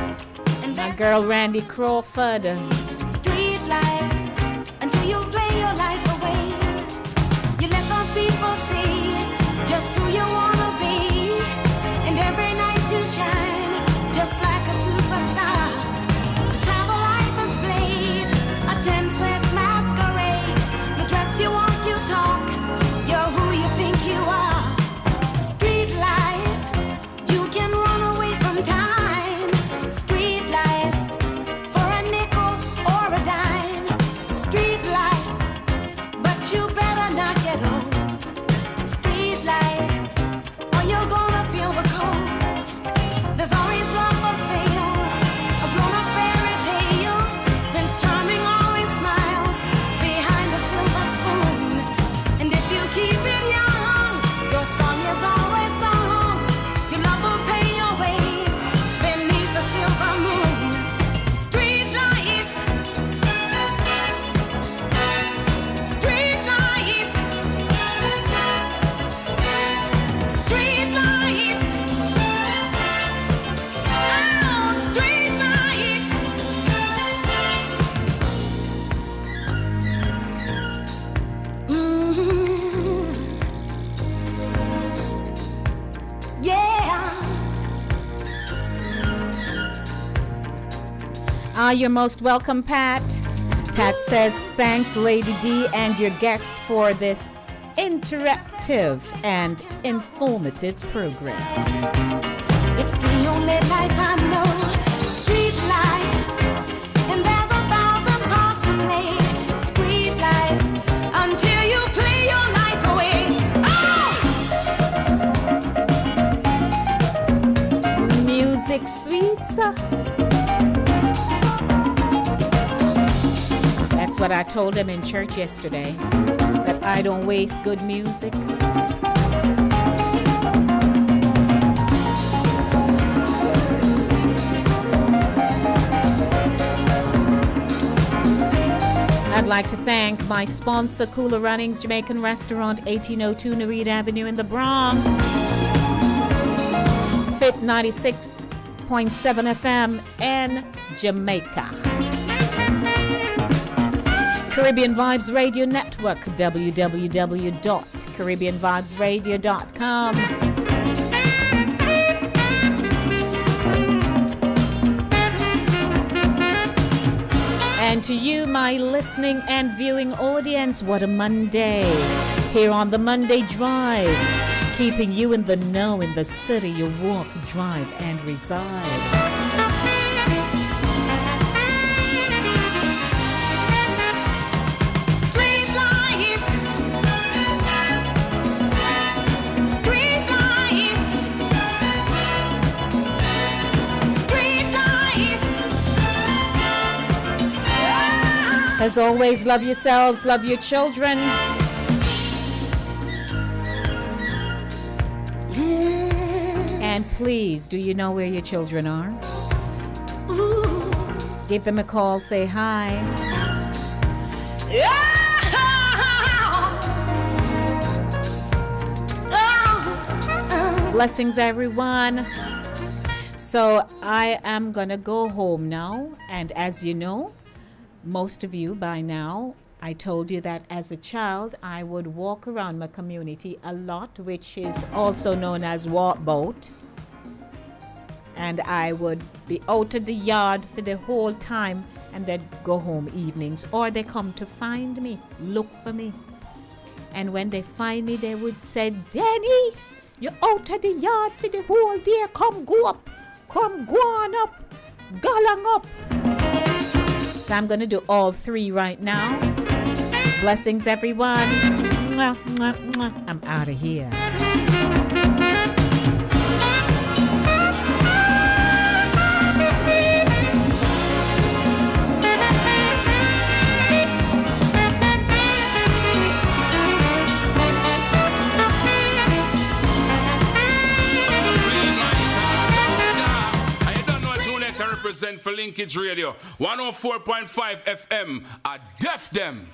and My girl Randy Crawford. street life until you play your life away. You let those people see just who you wanna be, and every night you shine just like a superstar. The time of life is played, a 10-cent masquerade. You dress, you walk, you talk, you're who you think you are. Street life, you can run away from time. Street life, for a nickel or a dime. Street life, but you better not get old. Street life, or you're gonna feel the cold. There's always love for sale, a grown-up fairy tale. Prince Charming always smiles behind a silver spoon. And if you keep it young, your song is always sung. Your love will pay your way beneath the silver moon. Street life, street life, street life, oh, street life. Yeah. You're most welcome, Pat. Pat says, thanks, Lady D, and your guest for this interactive and informative program. It's the only life I know. Street life, and there's 1,000 parts to play. Street life, until you play your life away. Music sweets. That's what I told him in church yesterday, that I don't waste good music. I'd like to thank my sponsor, Cooler Runnings Jamaican Restaurant, 1802 Nereid Avenue in the Bronx. Fit 96.7 FM in Jamaica. Caribbean Vibes Radio Network, www.caribbeanvibesradio.com. And to you, my listening and viewing audience, what a Monday. Here on the Monday Drive, keeping you in the know in the city you walk, drive, and reside. As always, love yourselves, love your children. And please, do you know where your children are? Give them a call, say hi. Blessings, everyone. So I am gonna go home now, and as you know, most of you by now, I told you that as a child I would walk around my community a lot, which is also known as walk boat, and I would be out of the yard for the whole time and then go home evenings, or they come to find me, look for me, and when they find me they would say, Denise, you're out of the yard for the whole day, come go up, come go on up, galang up. So I'm gonna do all three right now. Blessings, everyone. Mwah, mwah, mwah. I'm out of here. I represent for Linkage Radio 104.5 FM. I def them.